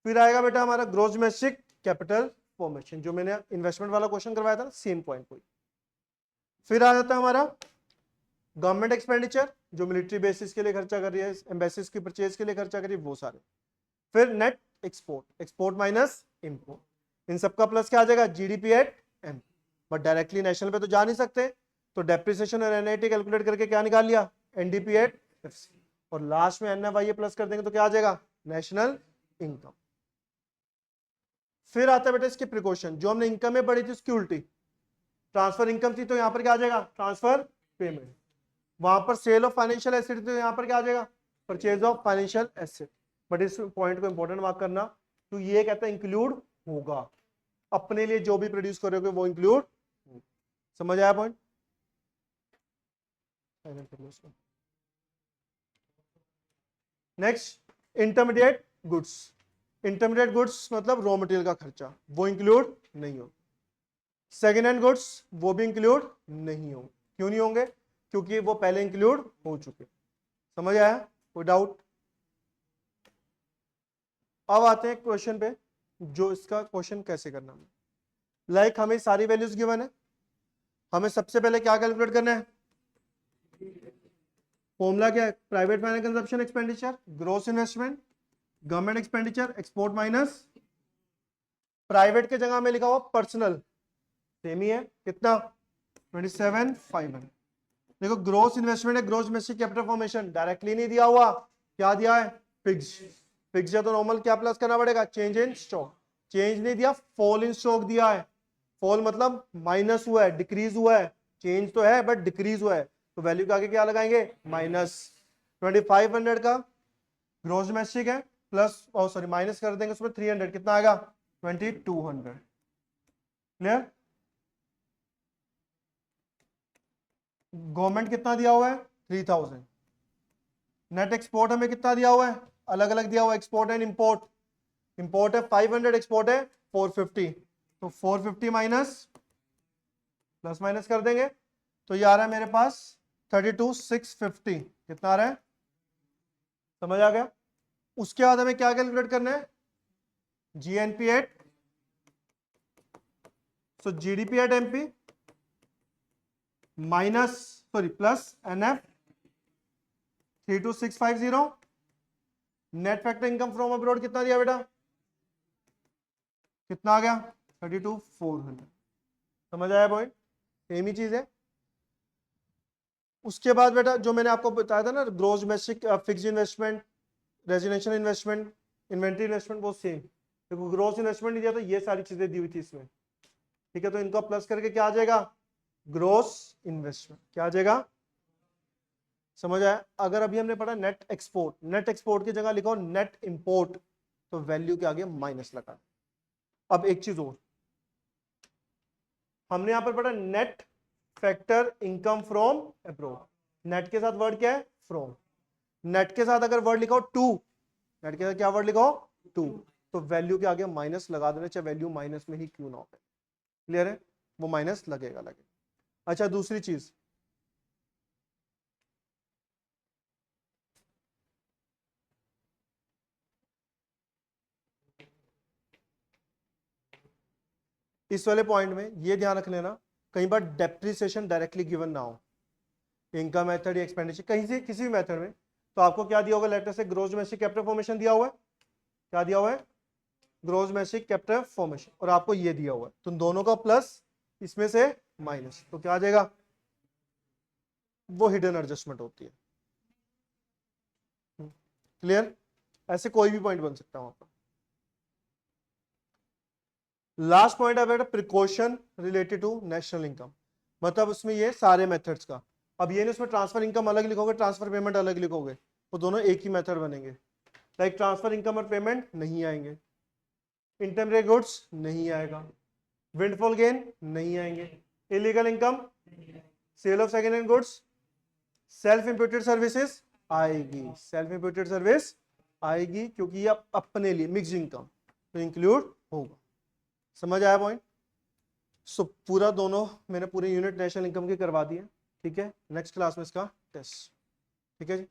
फिर आएगा बेटा हमारा ग्रोस डोमेस्टिक कैपिटल फॉर्मेशन, जो मैंने इन्वेस्टमेंट वाला क्वेश्चन करवाया था, सेम पॉइंट कोई। फिर आ जाता है हमारा गवर्नमेंट एक्सपेंडिचर, जो मिलिट्री बेसिस के लिए खर्चा कर रही है, एम्बेसीज की परचेज के लिए खर्चा कर रही है, वो सारे। फिर net export, export minus import, इन सबका प्लस क्या आ जाएगा, GDP at M. But directly national पे तो जा नहीं सकते, तो डेप्रिसिएशन और एनआईटी कैलकुलेट करके क्या निकाल लिया, एनडीपी एट एफसी, और लास्ट में एनएफआईए प्लस कर देंगे तो क्या आ जाएगा, नेशनल इनकम। फिर आता है बेटा इसकी प्रिकॉशन, जो हमने इनकम में पढ़ी थी उसकी उल्टी, ट्रांसफर इनकम थी तो यहां पर क्या आ जाएगा, ट्रांसफर पेमेंट। वहां पर सेल ऑफ फाइनेंशियल एसेट, तो यहां पर क्या आ जाएगा, purchase of financial asset. But इस पॉइंट को इंपॉर्टेंट मार्क करना, तो ये कहता है इंक्लूड होगा, अपने लिए जो भी प्रोड्यूस करोगे वो इंक्लूड। समझ आया point? Next intermediate goods, intermediate goods मतलब रॉ मटेरियल का खर्चा, वो इंक्लूड नहीं हो। सेकेंड हैंड गुड्स वो भी इंक्लूड नहीं हो, क्यों नहीं होंगे, क्योंकि वो पहले इंक्लूड हो चुके। समझ आया? कोई डाउट? अब आते हैं क्वेश्चन पे, जो इसका क्वेश्चन कैसे करना है। लाइक हमें सारी वैल्यूज गिवन है, हमें सबसे पहले क्या कैलकुलेट करना है, फॉर्मूला क्या है, private final consumption expenditure, gross investment, government expenditure, export minus, private के जगह में लिखा हुआ पर्सनल, सेम ही है, कितना 27,500। देखो ग्रोस इन्वेस्टमेंट है, gross domestic capital formation, directly नहीं दिया हुआ, क्या दिया है, फिक्स। फिक्स है तो नॉर्मल क्या प्लस करना पड़ेगा, चेंज इन स्टॉक, चेंज नहीं दिया, फॉल इन स्टॉक दिया है, फॉल मतलब माइनस हुआ है, डिक्रीज हुआ है, चेंज तो है बट डिक्रीज हुआ है, तो वैल्यू के आगे क्या लगाएंगे, माइनस। 2500 का ग्रोस डोमेस्टिक है, प्लस सॉरी माइनस कर देंगे उसमें 300, कितना आएगा 2200। क्लियर? गवर्नमेंट कितना दिया हुआ है, 3000। नेट एक्सपोर्ट हमें कितना दिया हुआ है, अलग अलग दिया हुआ है, एक्सपोर्ट एंड इंपोर्ट, इंपोर्ट है 500, एक्सपोर्ट है 450, तो 450 माइनस प्लस माइनस कर देंगे, तो ये आ रहा है मेरे पास 32,650, कितना आ रहा है, समझ आ गया? उसके बाद हमें क्या कैलकुलेट करना है, GNP at, so GDP at MP minus sorry plus NF 32650, net factor income from abroad कितना दिया बेटा, कितना आ गया 32,400। समझ आया पॉइंट? सेम ही चीज है। उसके बाद बेटा जो मैंने आपको बताया था ना, gross domestic fixed investment, residential investment, inventory investment, वो सेम। देखो ग्रोस इन्वेस्टमेंट नहीं दिया तो ये सारी चीजें दी हुई थी इसमें, ठीक है, तो इनको प्लस करके क्या आ जाएगा, ग्रोस इन्वेस्टमेंट, क्या आ जाएगा, समझ आया? अगर अभी हमने पढ़ा नेट एक्सपोर्ट, नेट एक्सपोर्ट की जगह लिखो नेट इंपोर्ट, तो वैल्यू के आगे माइनस लगा। अब एक चीज और, हमने यहां पर पढ़ा net factor income from abroad, net के साथ वर्ड क्या है, फ्रॉम, नेट के साथ अगर वर्ड लिखो टू, नेट के साथ क्या वर्ड लिखो, टू, तो वैल्यू के आगे माइनस लगा देना, चाहे वैल्यू माइनस में ही क्यों ना हो। क्लियर है? वो माइनस लगेगा लगेगा। अच्छा दूसरी चीज, इस वाले पॉइंट में ये ध्यान रख लेना, कई बार डेप्रिसिएशन डायरेक्टली गिवन ना हो, इनकम मेथड या एक्सपेंडिचर कहीं से किसी भी मेथड में, तो आपको क्या दिया होगा, लेटर से ग्रॉस डोमेस्टिक कैपिटल फॉर्मेशन दिया हुआ है, क्या दिया हुआ है, ग्रॉस डोमेस्टिक कैपिटल फॉर्मेशन, और आपको ये दिया हुआ है, तो दोनों का प्लस इसमें से माइनस, तो क्या आ जाएगा, वो हिडन एडजस्टमेंट होती है। क्लियर? ऐसे कोई भी पॉइंट बन सकता है वहां पर। लास्ट पॉइंट है बेटा precaution related to national income, मतलब उसमें ये सारे मेथड्स का, अब ये नहीं उसमें ट्रांसफर इनकम अलग लिखोगे, ट्रांसफर पेमेंट अलग लिखोगे, वो दोनों एक ही मेथड बनेंगे। लाइक ट्रांसफर इनकम और पेमेंट नहीं आएंगे, इंटरमीडिएट गुड्स नहीं आएगा, विंडफॉल गेन नहीं आएंगे, illegal income, sale of second hand goods, self imported services आएगी, सेल्फ इंपोर्टेड सर्विस आएगी, क्योंकि ये अपने लिए मिक्स इनकम तो इंक्लूड होगा। समझ आया पॉइंट? सो पूरा दोनों मैंने पूरे यूनिट नेशनल इनकम के करवा दिए, ठीक है। नेक्स्ट क्लास में इसका टेस्ट, ठीक है जी।